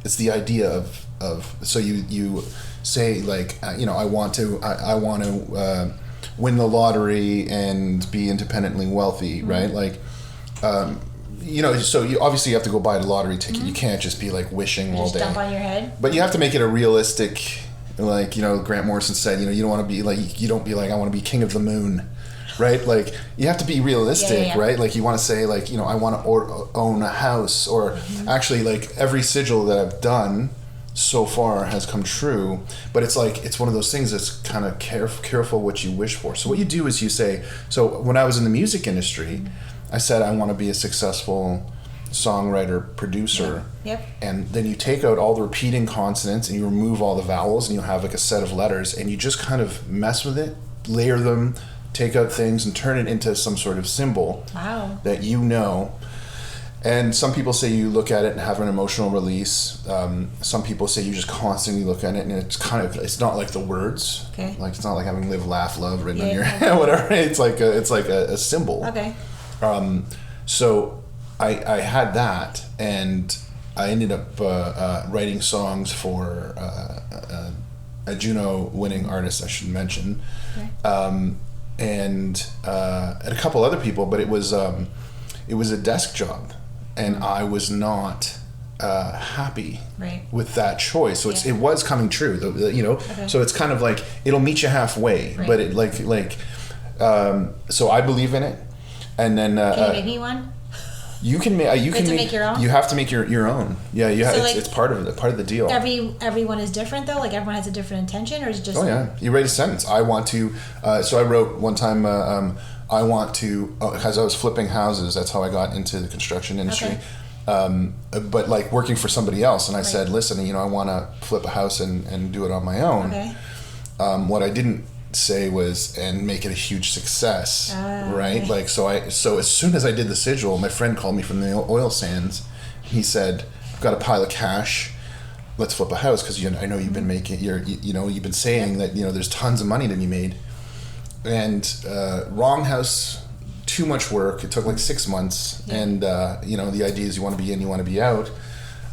It's the idea of so you say like I want to win the lottery and be independently wealthy, mm-hmm. right? Like so you obviously have to go buy the lottery ticket. Mm-hmm. You can't just be like wishing all day. Just dump on your head. But you have to make it a realistic, like Grant Morrison said. You don't want to be like you don't be like I want to be king of the moon, right? Like you have to be realistic, right? Like you want to say like I want to own a house, or mm-hmm. actually like every sigil that I've done so far has come true. But it's like it's one of those things that's kind of careful what you wish for. So what you do is you say. So when I was in the music industry. Mm-hmm. I said I want to be a successful songwriter, producer. Yep. And then you take out all the repeating consonants and you remove all the vowels and you have like a set of letters and you just kind of mess with it, layer them, take out things and turn it into some sort of symbol. Wow. That you know. And some people say you look at it and have an emotional release. Some people say you just constantly look at it and it's not like the words. Okay. Like it's not like having live, laugh, love written on your head, whatever. It's like a symbol. Okay. So I had that, and I ended up writing songs for a Juno-winning artist, I should mention, and a couple other people. But it was a desk job, and I was not happy with that choice. So it was coming true, Okay. So it's kind of like it'll meet you halfway, but it so I believe in it. And then can you make me one? You can make. You can make your own. You have to make your own. Yeah, you have. So it's part of the deal. Everyone is different though. Like everyone has a different intention, or is it just? Oh yeah, you write a sentence. I want to. So I wrote one time. I want to, because I was flipping houses. That's how I got into the construction industry. Okay. But like working for somebody else, and I said, listen, I want to flip a house and do it on my own. Okay. What I didn't say was and make it a huge success, right? Okay. Like so as soon as I did the sigil, my friend called me from the oil sands. He said, "I've got a pile of cash. Let's flip a house because I know you've been making you've been saying that there's tons of money to be made." And wrong house, too much work. It took like 6 months, and the idea is you want to be in, you want to be out,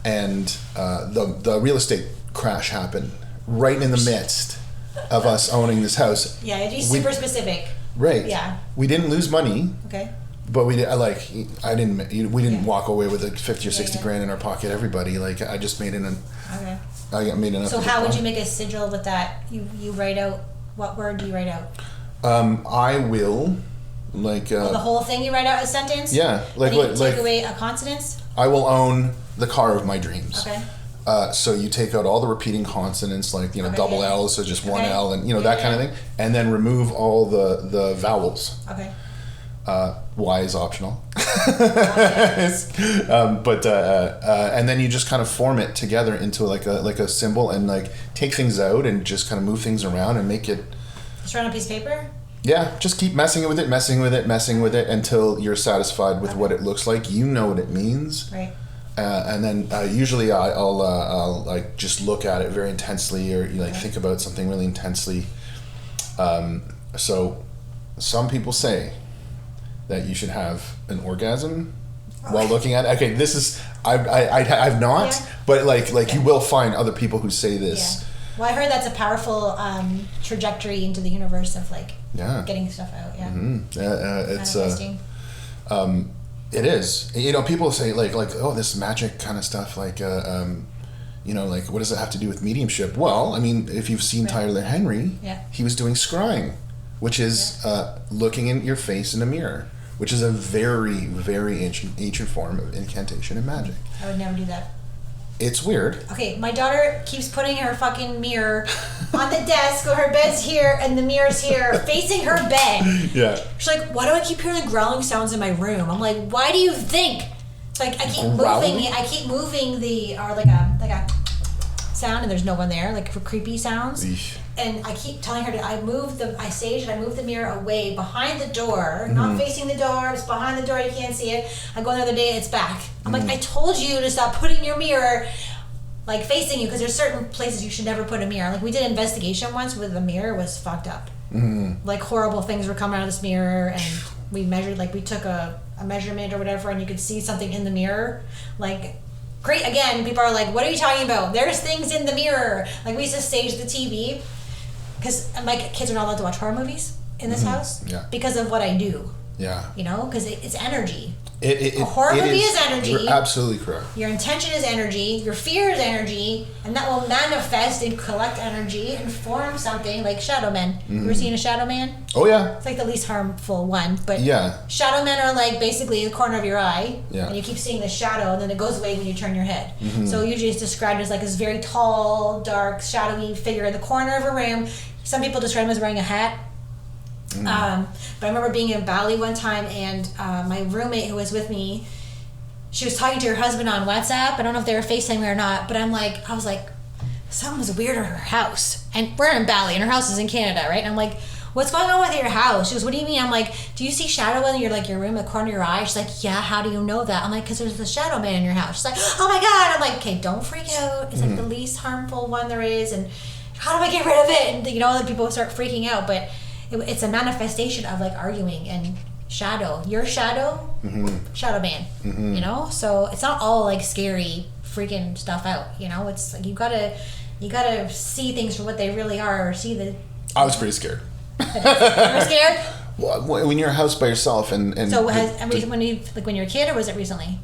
and the real estate crash happened right in the midst of us owning this house. Yeah, it'd be super specific. Right. Yeah. We didn't lose money. Okay. But we didn't walk away with like 50 or 60 grand in our pocket. Everybody, like I just made it Okay. I got made enough. So how would you make a sigil with that? You write out, what word do you write out? I will, like. The whole thing you write out a sentence. Yeah, like what? Take away a consonants. I will own the car of my dreams. Okay. So you take out all the repeating consonants, like double L, so just one L, and that kind of thing, and then remove all the vowels. Okay. Y is optional. And then you just kind of form it together into like a symbol, and like take things out and just kind of move things around and make it. Just write on a piece of paper. Yeah, just keep messing with it until you're satisfied with what it looks like. You know what it means. Right. And then usually I'll like just look at it very intensely, or think about something really intensely. So some people say that you should have an orgasm while looking at it. Okay, this is I've not, but like you will find other people who say this. Yeah. Well, I heard that's a powerful trajectory into the universe of like getting stuff out. Yeah. Mm-hmm. It's it is. People say like oh, this magic kind of stuff, like like what does it have to do with mediumship? Well, I mean, if you've seen Tyler Henry, he was doing scrying, which is looking in your face in a mirror, which is a very, very ancient form of incantation and magic. I would never do that. It's weird. Okay, my daughter keeps putting her fucking mirror on the desk, or her bed's here and the mirror's here, facing her bed. Yeah. She's like, why do I keep hearing growling sounds in my room? I'm like, why do you think? It's like I keep moving the like a sound, and there's no one there, like for creepy sounds. Eesh. And I keep telling her I move the mirror away behind the door, not facing the door, it's behind the door, you can't see it. I go the other day, it's back. I'm like, I told you to stop putting your mirror like facing you, because there's certain places you should never put a mirror. Like we did an investigation once where the mirror was fucked up. Like horrible things were coming out of this mirror, and we measured, like we took a measurement or whatever, and you could see something in the mirror. Like, great, again, people are like, what are you talking about? There's things in the mirror. Like we used to stage the TV, because my kids are not allowed to watch horror movies in this house because of what I do. Yeah. You know, because it's energy. A horror movie is energy. You're absolutely correct. Your intention is energy. Your fear is energy. And that will manifest and collect energy and form something like shadow men. You ever seen a shadow man? Oh, yeah. It's like the least harmful one. But shadow men are like basically the corner of your eye. Yeah. And you keep seeing the shadow, and then it goes away when you turn your head. So usually it's described as like this very tall, dark, shadowy figure in the corner of a room. Some people describe him as wearing a hat. But I remember being in Bali one time, and my roommate who was with me, she was talking to her husband on WhatsApp. I don't know if they were FaceTiming or not, but I was like, something was weird at her house. And we're in Bali, and her house is in Canada, right? And I'm like, what's going on with your house? She goes, what do you mean? I'm like, do you see shadow in your room, the corner of your eye? She's like, yeah, how do you know that? I'm like, because there's a shadow man in your house. She's like, oh my God. I'm like, okay, don't freak out. It's like the least harmful one there is, and how do I get rid of it? And the people start freaking out, but it's a manifestation of like arguing and shadow. Your shadow, shadow man. So it's not all like scary freaking stuff out. It's like you gotta see things for what they really are, or see the. I was pretty scared. You were scared? Well, when you're in a house by yourself and so when you were a kid, or was it recently?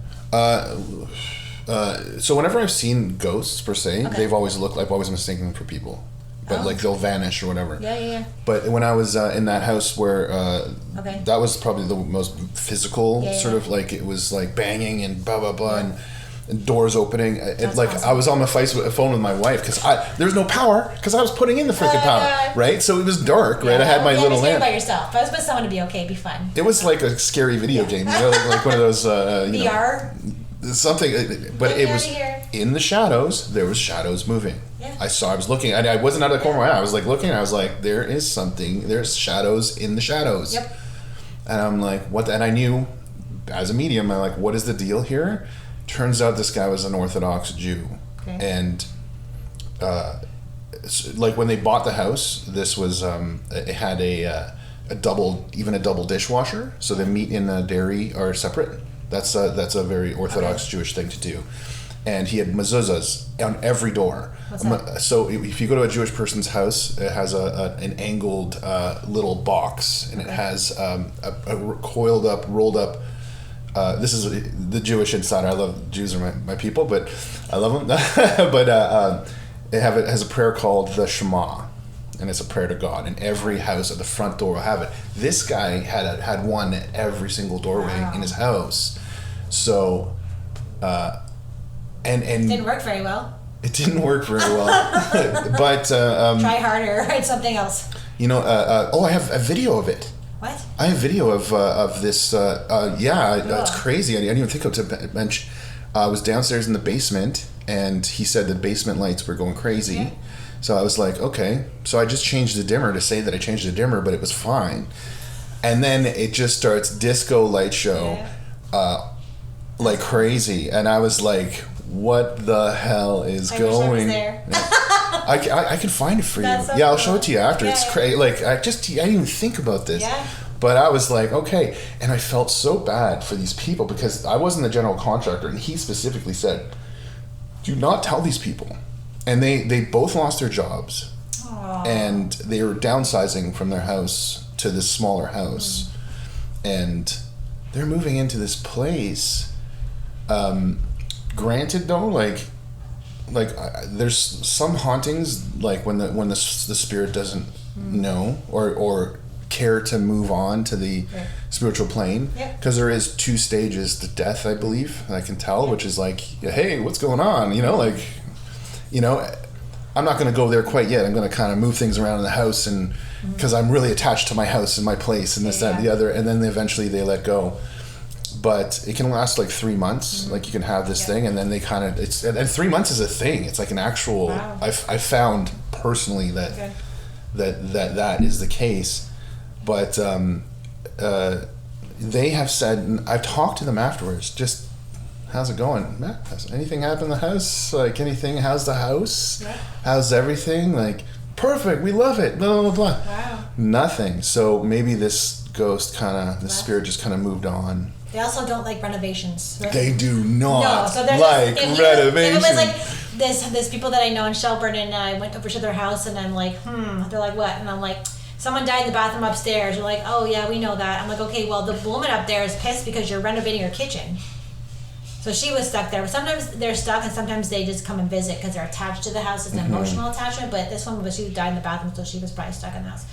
So whenever I've seen ghosts per se, they've always looked like I've always mistaken them for people. But like they'll vanish or whatever. Yeah. But when I was in that house where that was probably the most physical sort of like, it was like banging and blah blah blah and doors opening. Awesome. I was on the phone with my wife because there was no power because I was putting in the freaking power, right? So it was dark, right? I had my little lamp. By yourself. If I was with someone to be okay, it'd be fun. It was like a scary video game, like one of those VR. Something, but it was in the shadows. There was shadows moving. Yeah. I was looking, and I wasn't out of the corner of my eye. I was like looking, and I was like, there's shadows in the shadows. Yep. And I'm like, what? And I knew, as a medium, I'm like, what is the deal here? Turns out this guy was an Orthodox Jew. Okay. And, like when they bought the house, this was, it had a double dishwasher. So the meat and the dairy are separate. That's a very Orthodox Jewish thing to do. And he had mezuzahs on every door. What's that? So if you go to a Jewish person's house, it has an angled little box, and it has a coiled up, rolled up. This is the Jewish insider. I love Jews are my people, but I love them. But it has a prayer called the Shema, and it's a prayer to God. And every house at the front door will have it. This guy had one at every single doorway in his house. So, and it didn't work very well. It didn't work very well, but try harder. Write something else. I have a video of it. What? I have video of this. It's crazy. I didn't even think of to mention. I was downstairs in the basement, and he said the basement lights were going crazy. Yeah. So I was like, okay. So I just changed the dimmer to say that I changed the dimmer, but it was fine. And then it just starts disco light show, like crazy. And I was like, what the hell is going? Wish I was there. I can find it for you. So I'll show it to you after. It's crazy. Like I didn't even think about this. Yeah. But I was like, okay. And I felt so bad for these people because I wasn't the general contractor, and he specifically said, do not tell these people. And they both lost their jobs. Aww. And they were downsizing from their house to this smaller house. And they're moving into this place. Granted though, like there's some hauntings, like when the spirit doesn't know, or care to move on to the spiritual plane, because there is 2 stages to death, I believe, I can tell, which is like, hey, what's going on? I'm not going to go there quite yet. I'm going to kind of move things around in the house, and because I'm really attached to my house and my place and this, that, and the other, and then eventually they let go. But it can last like 3 months. Like you can have this thing, and then they kind of, and 3 months is a thing. It's like an actual, wow. I found personally that that is the case. But they have said, and I've talked to them afterwards, just, how's it going? Has anything happened in the house? Like anything? How's the house? Yeah. How's everything? Like, perfect. We love it. Blah, blah, blah. Wow. Nothing. So maybe this ghost spirit just kind of moved on. They also don't like renovations. Right? They do not like renovations. If it was like, there's people that I know in Shelburne, and I went over to their house, and I'm like, they're like, what? And I'm like, someone died in the bathroom upstairs. They're like, oh yeah, we know that. I'm like, okay, well, the woman up there is pissed because you're renovating her kitchen. So she was stuck there. Sometimes they're stuck, and sometimes they just come and visit because they're attached to the house. It's an emotional attachment. But this one she died in the bathroom, so she was probably stuck in the house.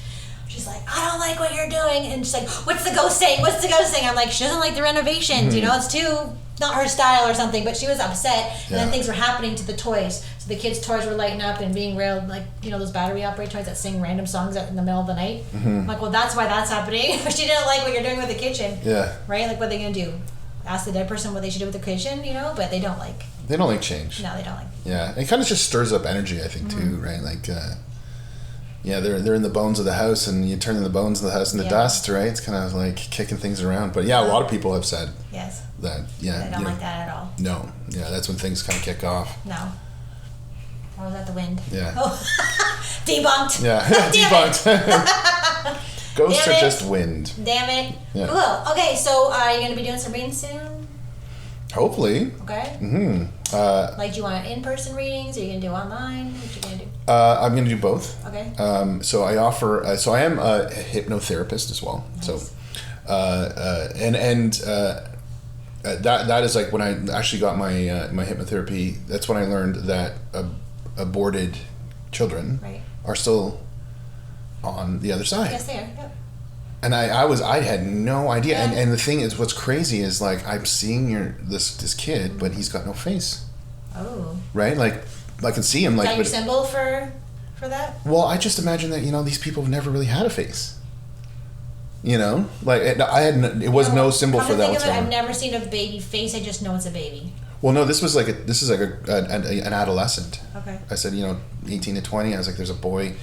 She's like, I don't like what you're doing. And she's like, what's the ghost saying? What's the ghost saying? I'm like, she doesn't like the renovations. It's too not her style or something. But she was upset. And then things were happening to the toys. So the kids' toys were lighting up and being railed, like, those battery-operated toys that sing random songs in the middle of the night. I'm like, well, that's why that's happening. She didn't like what you're doing with the kitchen. Yeah. Right? Like, what are they going to do? Ask the dead person what they should do with the kitchen, but they don't like... They don't like change. No, they don't like... Yeah. It kind of just stirs up energy, I think, too, right? Like... they're in the bones of the house, and you turn the bones of the house into dust, right? It's kind of like kicking things around. But a lot of people have said that. Yeah, they don't like that at all. No, that's when things kind of kick off. No, or was that the wind? Yeah. Oh. Debunked. Yeah, debunked. Ghosts are just wind. Damn it. Yeah. Cool. Okay, so are you going to be doing some readings soon? Hopefully. Okay. Mm-hmm. Do you want in-person readings? Are you going to do online? What you going to do? I'm going to do both. Okay. So I offer. So I am a hypnotherapist as well. Nice. So, that is like when I actually got my my hypnotherapy. That's when I learned that aborted children are still on the other side. Yes, they are. Yep. And I had no idea. Yeah. And the thing is, what's crazy is like I'm seeing this kid, but he's got no face. Oh. Right? Like I can see him. Is like. that your symbol for that? Well, I just imagine that these people have never really had a face. Like it was no symbol for that whatsoever. I've never seen a baby face. I just know it's a baby. Well, no, this is like an adolescent. Okay. I said 18 to 20. I was like, there's a boy.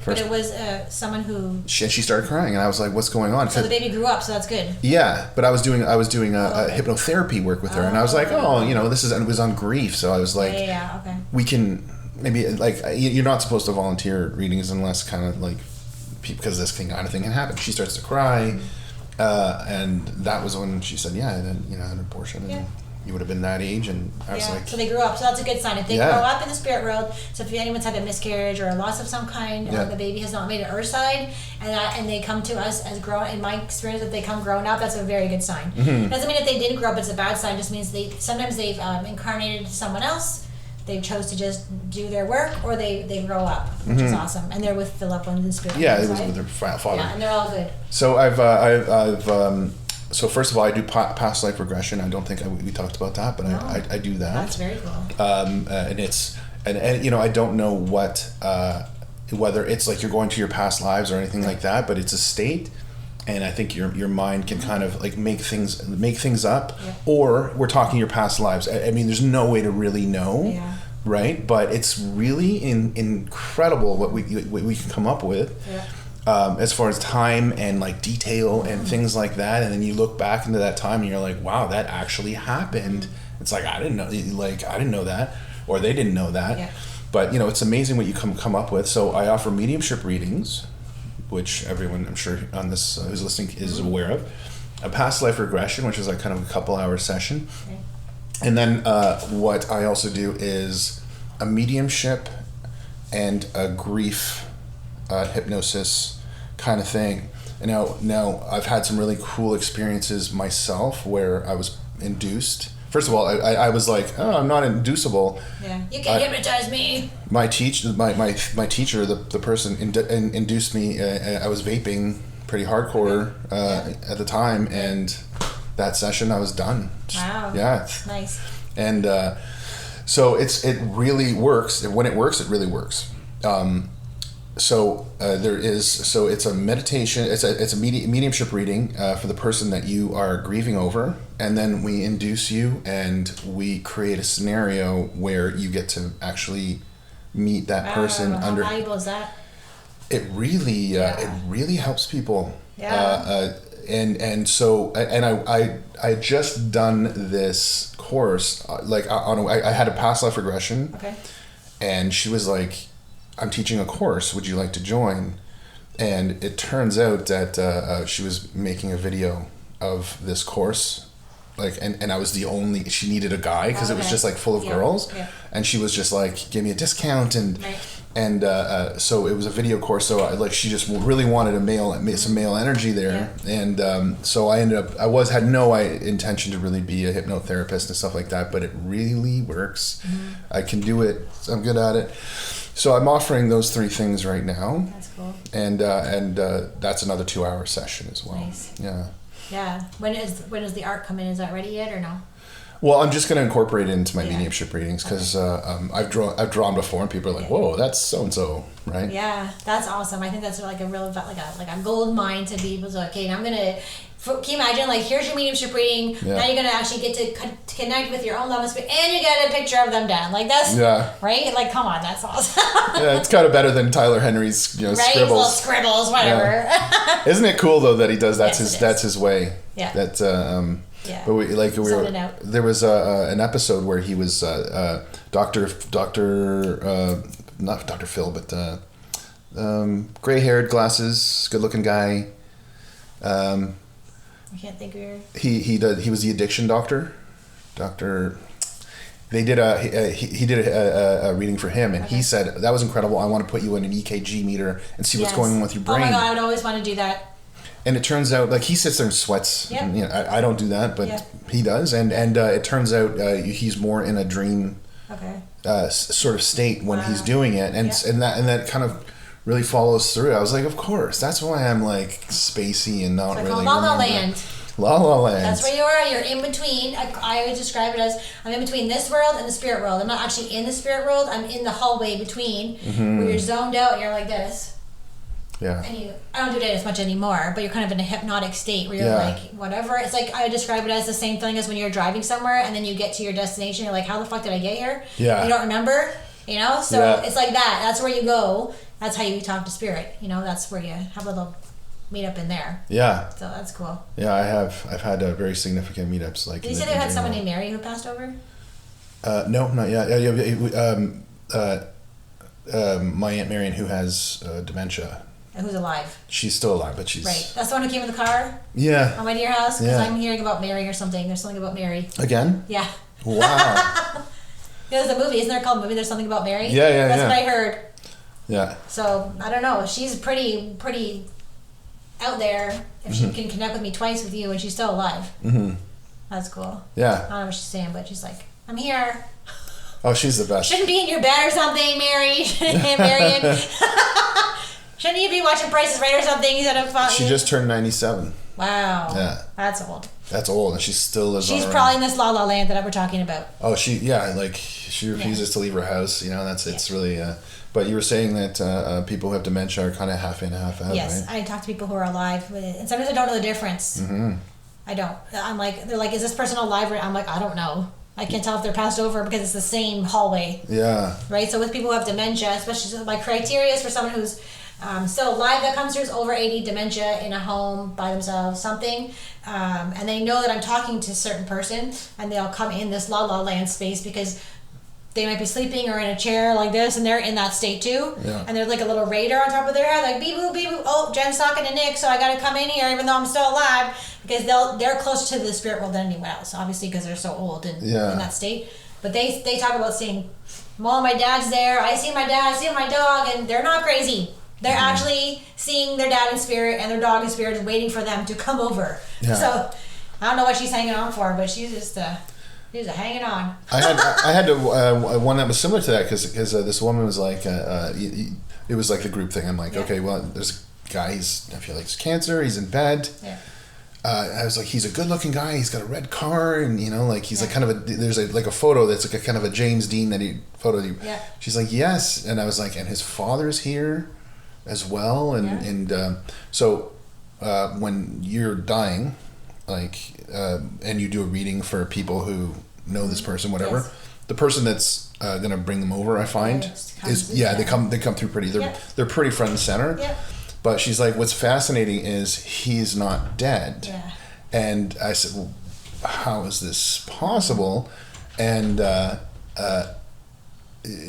But it was someone who... She started crying, and I was like, what's going on? So the baby grew up, so that's good. Yeah, but I was doing a hypnotherapy work with her, and I was like, it was on grief, so I was like... Yeah, okay. We can... Maybe, like, you're not supposed to volunteer readings unless kind of, like... Because this kind of thing can happen. She starts to cry, and that was when she said, I had an abortion, and... You would have been that age, and I was like... So they grew up, so that's a good sign. If they grow up in the spirit world, so if anyone's had a miscarriage or a loss of some kind, or the baby has not made it earthside, and they come to us as grown, in my experience, if they come grown up, that's a very good sign. Mm-hmm. Doesn't mean if they didn't grow up, it's a bad sign. It just means sometimes they've incarnated someone else, they chose to just do their work, or they grow up, which is awesome, and they're with the loved ones in spirit. Yeah, it was with their father. Yeah, and they're all good. So I've So first of all, I do past life regression. I don't think we talked about that, but no. I do that. That's very cool. And it's and I don't know what whether it's like you're going to your past lives or anything like that, but it's a state, and I think your mind can kind of like make things up, or we're talking your past lives. I mean, there's no way to really know, right? But it's really incredible what we can come up with. Yeah. As far as time and like detail and things like that, and then you look back into that time and you're like, wow, that actually happened. It's like I didn't know that, or they didn't know that. Yeah. But it's amazing what you come up with. So I offer mediumship readings, which everyone I'm sure on this who's listening is aware of. A past life regression, which is like kind of a couple-hour session, and then what I also do is a mediumship and a grief hypnosis kind of thing. And now I've had some really cool experiences myself where I was induced. First of all, I was like, oh, I'm not inducible. Yeah, you can hypnotize me. My teacher, the person induced me. I was vaping pretty hardcore at the time, and that session I was done. Wow. Yeah. Nice. And so it really works. When it works, it really works. So it's a meditation. It's a mediumship reading for the person that you are grieving over, and then we induce you, and we create a scenario where you get to actually meet that person. How valuable is that? It really helps people. Yeah. And so I just done this course I had a past life regression. Okay. And she was like, I'm teaching a course, would you like to join? And it turns out that she was making a video of this course, and I was the only, she needed a guy because it was just like full of girls, and she was just like, give me a discount, and so it was a video course, so she just really wanted some male energy there, and so I ended up, had no intention to really be a hypnotherapist and stuff like that, but it really works. I can do it, I'm good at it. So I'm offering those 3 things right now. That's cool. And that's another 2-hour session as well. Nice. Yeah. Yeah. When does the art come in? Is that ready yet or no? Well, I'm just going to incorporate it into my mediumship readings because I've drawn before, and people are like, "Whoa, that's so and so," right? Yeah, that's awesome. I think that's like a real like a gold mine to be able to. Okay, now I'm gonna. Can you imagine? Like, here's your mediumship reading. Yeah. Now you're gonna actually get to connect with your own love and spirit, and you get a picture of them done. Like that's right. Like, come on, that's awesome. Yeah, it's kind of better than Tyler Henry's scribbles. Little scribbles, whatever. Yeah. Isn't it cool though that he does? That's his way. Yeah. That Yeah. But there was an episode where he was not Dr. Phil, but gray-haired, glasses, good-looking guy. I can't think of your... He was the addiction doctor. They did he did a reading for him, and he said that was incredible. I want to put you in an EKG meter and see what's going on with your brain. Oh my God, I would always want to do that. And it turns out, he sits there and sweats. Yep. And, I don't do that, but he does. And it turns out he's more in a dream sort of state when he's doing it, and that kind of really follows through. I was like, of course, that's why I'm like spacey and not really. La La Land. La La Land. That's where you are. You're in between. I always describe it as I'm in between this world and the spirit world. I'm not actually in the spirit world. I'm in the hallway between, where you're zoned out and you're like this. Yeah. And I don't do that as much anymore, but you're kind of in a hypnotic state where you're like, whatever. It's like, I describe it as the same thing as when you're driving somewhere and then you get to your destination. You're like, how the fuck did I get here? Yeah. You don't remember, So it's like that. That's where you go. That's how you talk to spirit. That's where you have a little meet up in there. Yeah. So that's cool. Yeah, I've had very significant meetups. Did you say they had someone named Mary who passed over? No, not yet. My Aunt Marion, who has dementia. And who's alive? She's still alive, but she's... Right. That's the one who came in the car? Yeah. On my dear house? Because I'm hearing about Mary or something. There's something about Mary. Again? Yeah. Wow. There's a movie. Isn't there called a movie? There's something about Mary? Yeah. That's what I heard. Yeah. So, I don't know. She's pretty out there if she can connect with me twice with you and she's still alive. Mm-hmm. That's cool. Yeah. I don't know what she's saying, but she's like, I'm here. Oh, she's the best. Shouldn't be in your bed or something, Mary. Marion. Shouldn't you be watching Price is Right or something? She just turned 97. Wow. Yeah. That's old. That's old, and she still lives. She's probably in this La La Land that we're talking about. Oh, she refuses to leave her house. It's really. But you were saying that people who have dementia are kind of half in, half out. Yes, right? I talk to people who are alive, and sometimes I don't know the difference. Mm-hmm. I don't. I'm like, they're like, is this person alive? I'm like, I don't know. I can't tell if they're passed over because it's the same hallway. Yeah. Right. So with people who have dementia, especially my criteria is for someone who's still alive that comes through is over 80, dementia, in a home by themselves, something, and they know that I'm talking to a certain person, and they'll come in this La La Land space because they might be sleeping or in a chair like this, and they're in that state too. Yeah. And there's like a little radar on top of their head, like beep boop, beep boop. Oh, Jen's talking to Nick, so I got to come in here even though I'm still alive, because they're closer to the spirit world than anyone else, obviously, because they're so old and in that state. But they talk about seeing, Mom, my dad's there. I see my dad. I see my dog, and they're not crazy. They're actually seeing their dad in spirit and their dog in spirit, and waiting for them to come over. Yeah. So I don't know what she's hanging on for, but she's just hanging on. I had one that was similar to that because this woman was like, it was like the group thing. I'm like, okay, well, there's guy. I feel like it's cancer. He's in bed. Yeah. I was like, he's a good-looking guy. He's got a red car, and like he's like kind of there's like a photo that's like a kind of a James Dean photo. Yeah. She's like, yes, and I was like, and his father's here, as well, and so when you're dying, like, and you do a reading for people who know this person, whatever, the person that's gonna bring them over, I find, they come through pretty. They're pretty front and center. Yeah. But she's like, what's fascinating is he's not dead. Yeah. And I said, well, how is this possible? And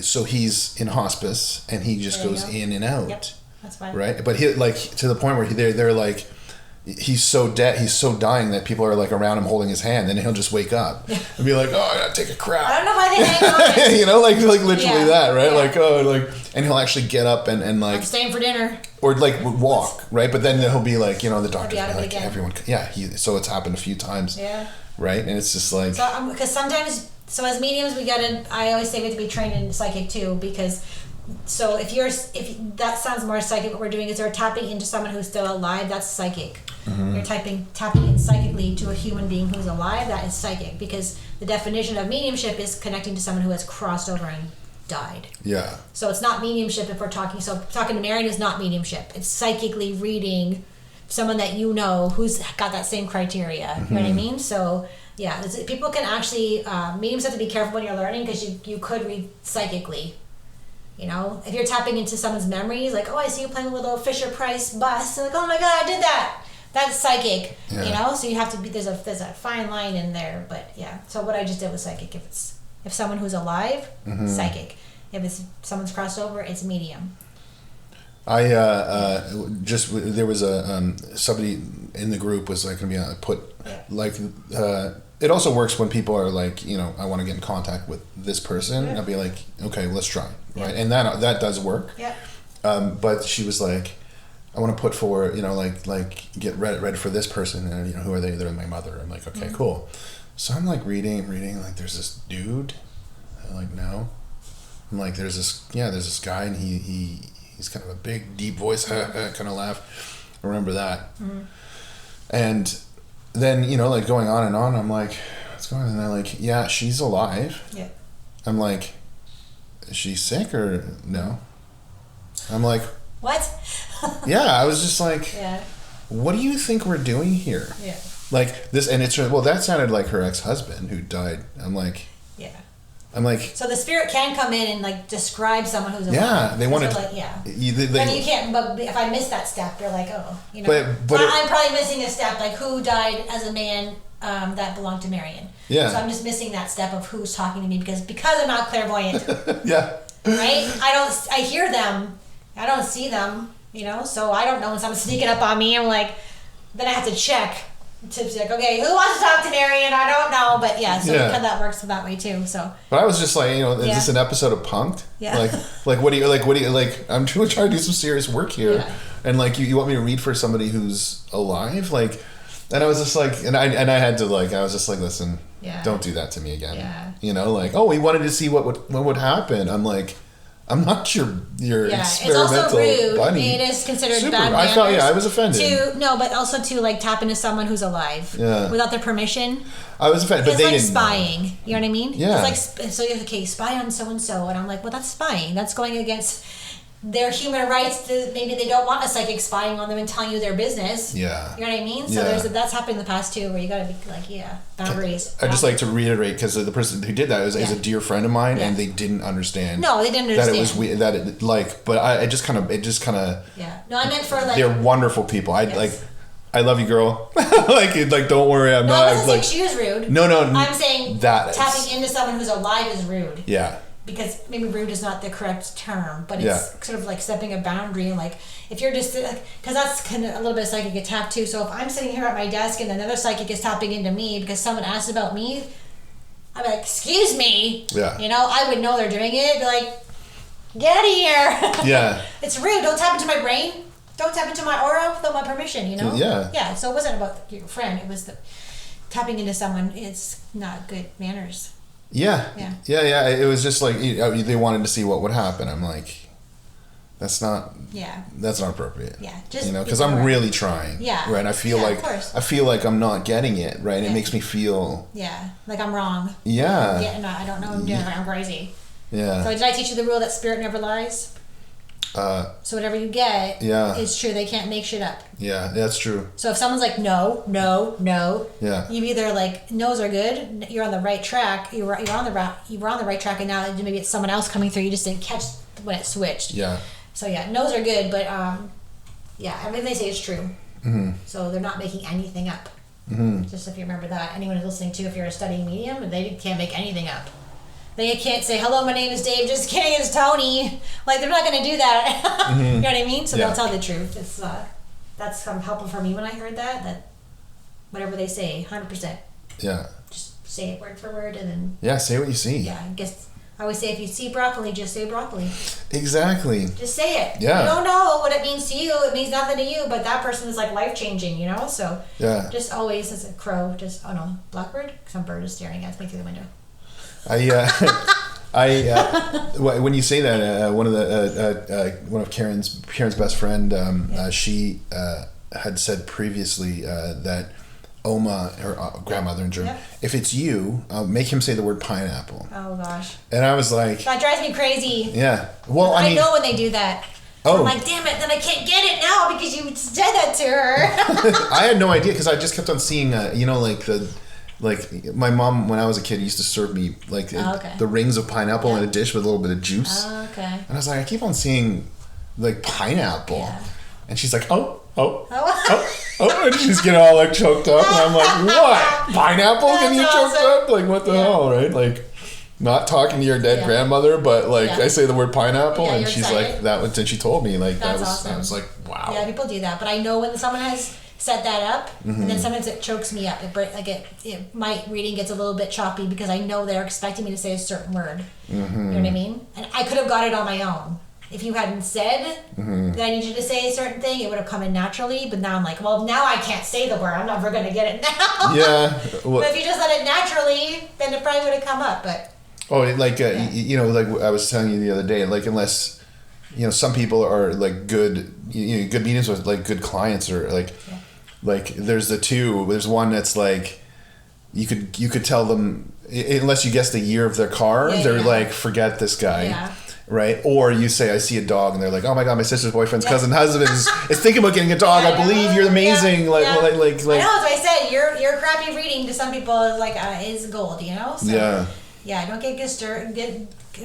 so he's in hospice, and he just goes in and out. Yep. That's fine. Right? But he, like, to the point where they're like, he's so dead, he's so dying that people are like around him holding his hand, and he'll just wake up and be like, oh, I gotta take a crap. I don't know why they hang on. like literally that, right? Like, and he'll actually get up and like, I'm staying for dinner. Or like walk, right? But then he'll be like, the doctor's like, everyone, so it's happened a few times. Yeah. Right? And it's just like... So, because sometimes, as mediums, I always say we have to be trained in psychic too, because... So if that sounds more psychic, what we're doing is we're tapping into someone who's still alive. That's psychic. Mm-hmm. You're tapping in psychically to a human being who's alive. That is psychic, because the definition of mediumship is connecting to someone who has crossed over and died. Yeah. So it's not mediumship if we're talking. So talking to Marion is not mediumship. It's psychically reading someone that who's got that same criteria. Mm-hmm. You know what I mean? So yeah, people can actually mediums have to be careful when you're learning, because you could read psychically. If you're tapping into someone's memories, like, oh, I see you playing a little Fisher-Price bus, and like, oh my God, I did that. That's psychic, So you have to be. There's a fine line in there, but yeah. So what I just did was psychic. If someone who's alive, psychic. If it's someone's crossed over, it's medium. I there was a somebody in the group was like going to be it also works when people are like, I want to get in contact with this person. Yeah. I'll be like, okay, let's try, right? And that does work. Yeah. But she was like, I want to put forward, like get ready for this person, and who are they? They're my mother. I'm like, okay, cool. So I'm like reading, like there's this dude. I'm like, no. I'm like, there's this guy, and he's kind of a big, deep voice, kind of laugh. I remember that. Mm-hmm. And then, like going on and on, I'm like, what's going on? And they're like, yeah, she's alive. Yeah. I'm like, is she sick or no? I'm like, what? Yeah, I was just like, what do you think we're doing here? Yeah. Like this, and that sounded like her ex-husband who died. I'm like, so the spirit can come in and like describe someone who's alive. Yeah, they want to. Like, but you can't. But if I miss that step, you're like, oh, But I'm probably missing a step, like who died as a man that belonged to Marion. Yeah. So I'm just missing that step of who's talking to me because I'm not clairvoyant. Yeah. Right. I hear them. I don't see them. So I don't know when someone's sneaking up on me. I'm like, then I have to check. To be like, okay, who wants to talk to Marion? I don't know, but that works that way too. So, but I was just like, is this an episode of Punk'd? Yeah. Like, what do you like? I'm trying to do some serious work here, and like, you want me to read for somebody who's alive, like, and I was just like, and I had to like, I was just like, listen, don't do that to me again. Yeah. Like, oh, we wanted to see what would happen. I'm like, I'm not your experimental it's also rude. Bunny. It is considered bad manners. I was offended. But also to like tap into someone who's alive without their permission. I was offended, but they didn't spying. Know. You know what I mean? Yeah. It's like spy on so and so, and I'm like, well, that's spying. That's going against their human rights. Maybe they don't want a psychic spying on them and telling you their business. Yeah. You know what I mean? So that's happened in the past too, where you got to be like, boundaries. I just like to reiterate because the person who did that is a dear friend of mine, and they didn't understand. No, they didn't understand that it was weird. That it like, but it just kind of. Yeah. No, I meant for like. They're wonderful people. I love you, girl. like, don't worry. I'm not. I wasn't saying she was rude. No. I'm saying that tapping into someone who's alive is rude. Yeah. Because maybe rude is not the correct term, but it's sort of like stepping a boundary, and like if you're just because that's kind of a little bit of psychic get tapped too. So if I'm sitting here at my desk and another psychic is tapping into me because someone asked about me, I'm like, excuse me. Yeah. I would know they're doing it. Be like, get out of here. Yeah. It's rude. Don't tap into my brain. Don't tap into my aura without my permission. Yeah. Yeah. So it wasn't about your friend. It was tapping into someone. It's not good manners. Yeah. It was just like they wanted to see what would happen. I'm like, that's not appropriate. Yeah, just because I'm really trying. Yeah, right. I feel like I'm not getting it right. It makes me feel like I'm wrong. Yeah. No, I don't know what I'm doing. I'm crazy. Yeah. So did I teach you the rule that spirit never lies? So whatever you get is true. They can't make shit up. Yeah, that's true. So if someone's like, no, you either like, no's are good, you're on the right track, you were on the right track, and now maybe it's someone else coming through, you just didn't catch when it switched. Yeah. So no's are good, but everything they say is true. Mm-hmm. So they're not making anything up. Mm-hmm. Just if you remember that. Anyone who's listening to, if you're a studying medium, they can't make anything up. They can't say, hello, my name is Dave, just kidding, it's Tony. Like, they're not going to do that. Mm-hmm. You know what I mean? So they'll tell the truth. It's that's helpful for me when I heard that whatever they say, 100%. Yeah. Just say it word for word and then... Yeah, say what you see. Yeah, I guess I always say if you see broccoli, just say broccoli. Exactly. Just say it. Yeah. You don't know what it means to you. It means nothing to you, but that person is like life-changing, So just always, as a crow, blackbird? Some bird is staring at me through the window. When you say that, one of Karen's best friend, she had said previously that Oma, her grandmother in German, if it's you, make him say the word pineapple. Oh gosh. And I was like, that drives me crazy. Yeah. Well, I know when they do that. I'm like, damn it, then I can't get it now because you said that to her. I had no idea because I just kept on seeing, like my mom, when I was a kid, used to serve me the rings of pineapple in a dish with a little bit of juice. Oh, okay. And I was like, I keep on seeing like pineapple, and she's like, oh, and she's getting all like choked up, and I'm like, what? Pineapple? Getting you choked up? Like what the hell, right? Like not talking to your dead grandmother, but like I say the word pineapple, and she's excited. Like that was, and she told me like that was awesome. I was like, wow. Yeah, people do that, but I know when someone has set that up, and then sometimes it chokes me up. My reading gets a little bit choppy because I know they're expecting me to say a certain word. Mm-hmm. You know what I mean? And I could have got it on my own. If you hadn't said that I need you to say a certain thing, it would have come in naturally. But now I'm like, well, now I can't say the word. I'm never going to get it now. Yeah. Well, but if you just let it naturally, then it probably would have come up. But like I was telling you the other day, like unless some people are like good meetings with like good clients or like. Yeah. Like there's one that's like you could tell them unless you guess the year of their car, they're like, forget this guy, right? Or you say, I see a dog, and they're like, oh my god, my sister's boyfriend's cousin husband is thinking about getting a dog. I believe you're amazing. Like I know, as I said, your crappy reading to some people is like is gold, So, don't get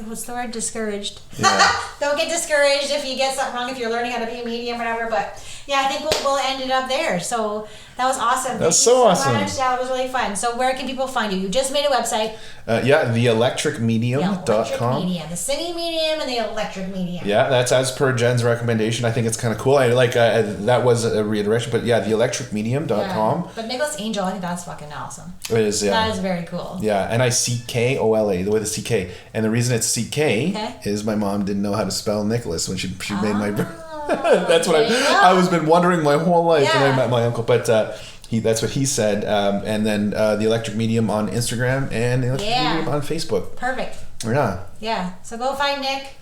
what's the word? Discouraged. Yeah. Don't get discouraged if you get something wrong, if you're learning how to be a medium, whatever. But I think we'll end it up there. So that was awesome. That's so awesome. Yeah, it was really fun. So where can people find you? You just made a website. Theelectricmedium.com. The electric medium, the singing medium and the electric medium. Yeah, that's as per Jen's recommendation. I think it's kind of cool. That was a reiteration, but theelectricmedium.com. Yeah. But Nickolas Angel, I think that's fucking awesome. It is, yeah. That is very cool. Yeah, and I CKOLA, the way the CK. And the reason it's CK is my mom didn't know how to spell Nickolas when she made my that's what I was been wondering my whole life when I met my uncle, but that's what he said. And then the Electric Medium on Instagram and the Electric Medium on Facebook. Perfect. Yeah. So go find Nick.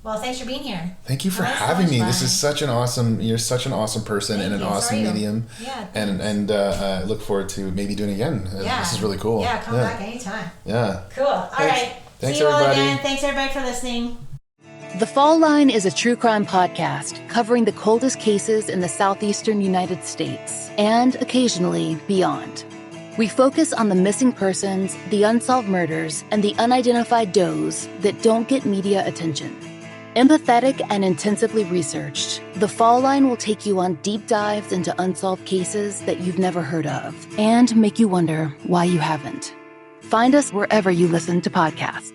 Well, thanks for being here. Thank you for having me. Fun. This is you're such an awesome person and an awesome medium. Yeah. And I look forward to maybe doing it again. This is really cool. Yeah, come back anytime. Yeah. Cool. All right. Thanks, See you everybody. all again. Thanks, everybody, for listening. The Fall Line is a true crime podcast covering the coldest cases in the southeastern United States and occasionally beyond. We focus on the missing persons, the unsolved murders, and the unidentified does that don't get media attention. Empathetic and intensively researched, The Fall Line will take you on deep dives into unsolved cases that you've never heard of and make you wonder why you haven't. Find us wherever you listen to podcasts.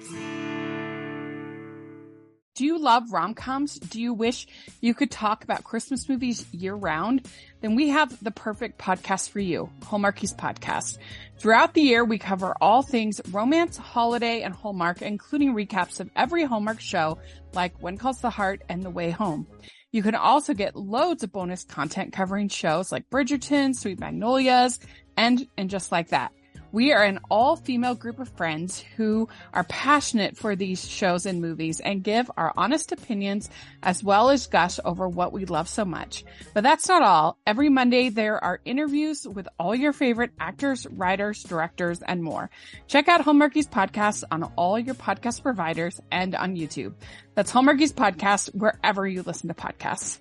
Do you love rom-coms? Do you wish you could talk about Christmas movies year-round? Then we have the perfect podcast for you, Hallmarkies Podcast. Throughout the year, we cover all things romance, holiday, and Hallmark, including recaps of every Hallmark show, like When Calls the Heart and The Way Home. You can also get loads of bonus content covering shows like Bridgerton, Sweet Magnolias, and just like that. We are an all-female group of friends who are passionate for these shows and movies and give our honest opinions as well as gush over what we love so much. But that's not all. Every Monday, there are interviews with all your favorite actors, writers, directors, and more. Check out Hallmarkies Podcast on all your podcast providers and on YouTube. That's Hallmarkies Podcast wherever you listen to podcasts.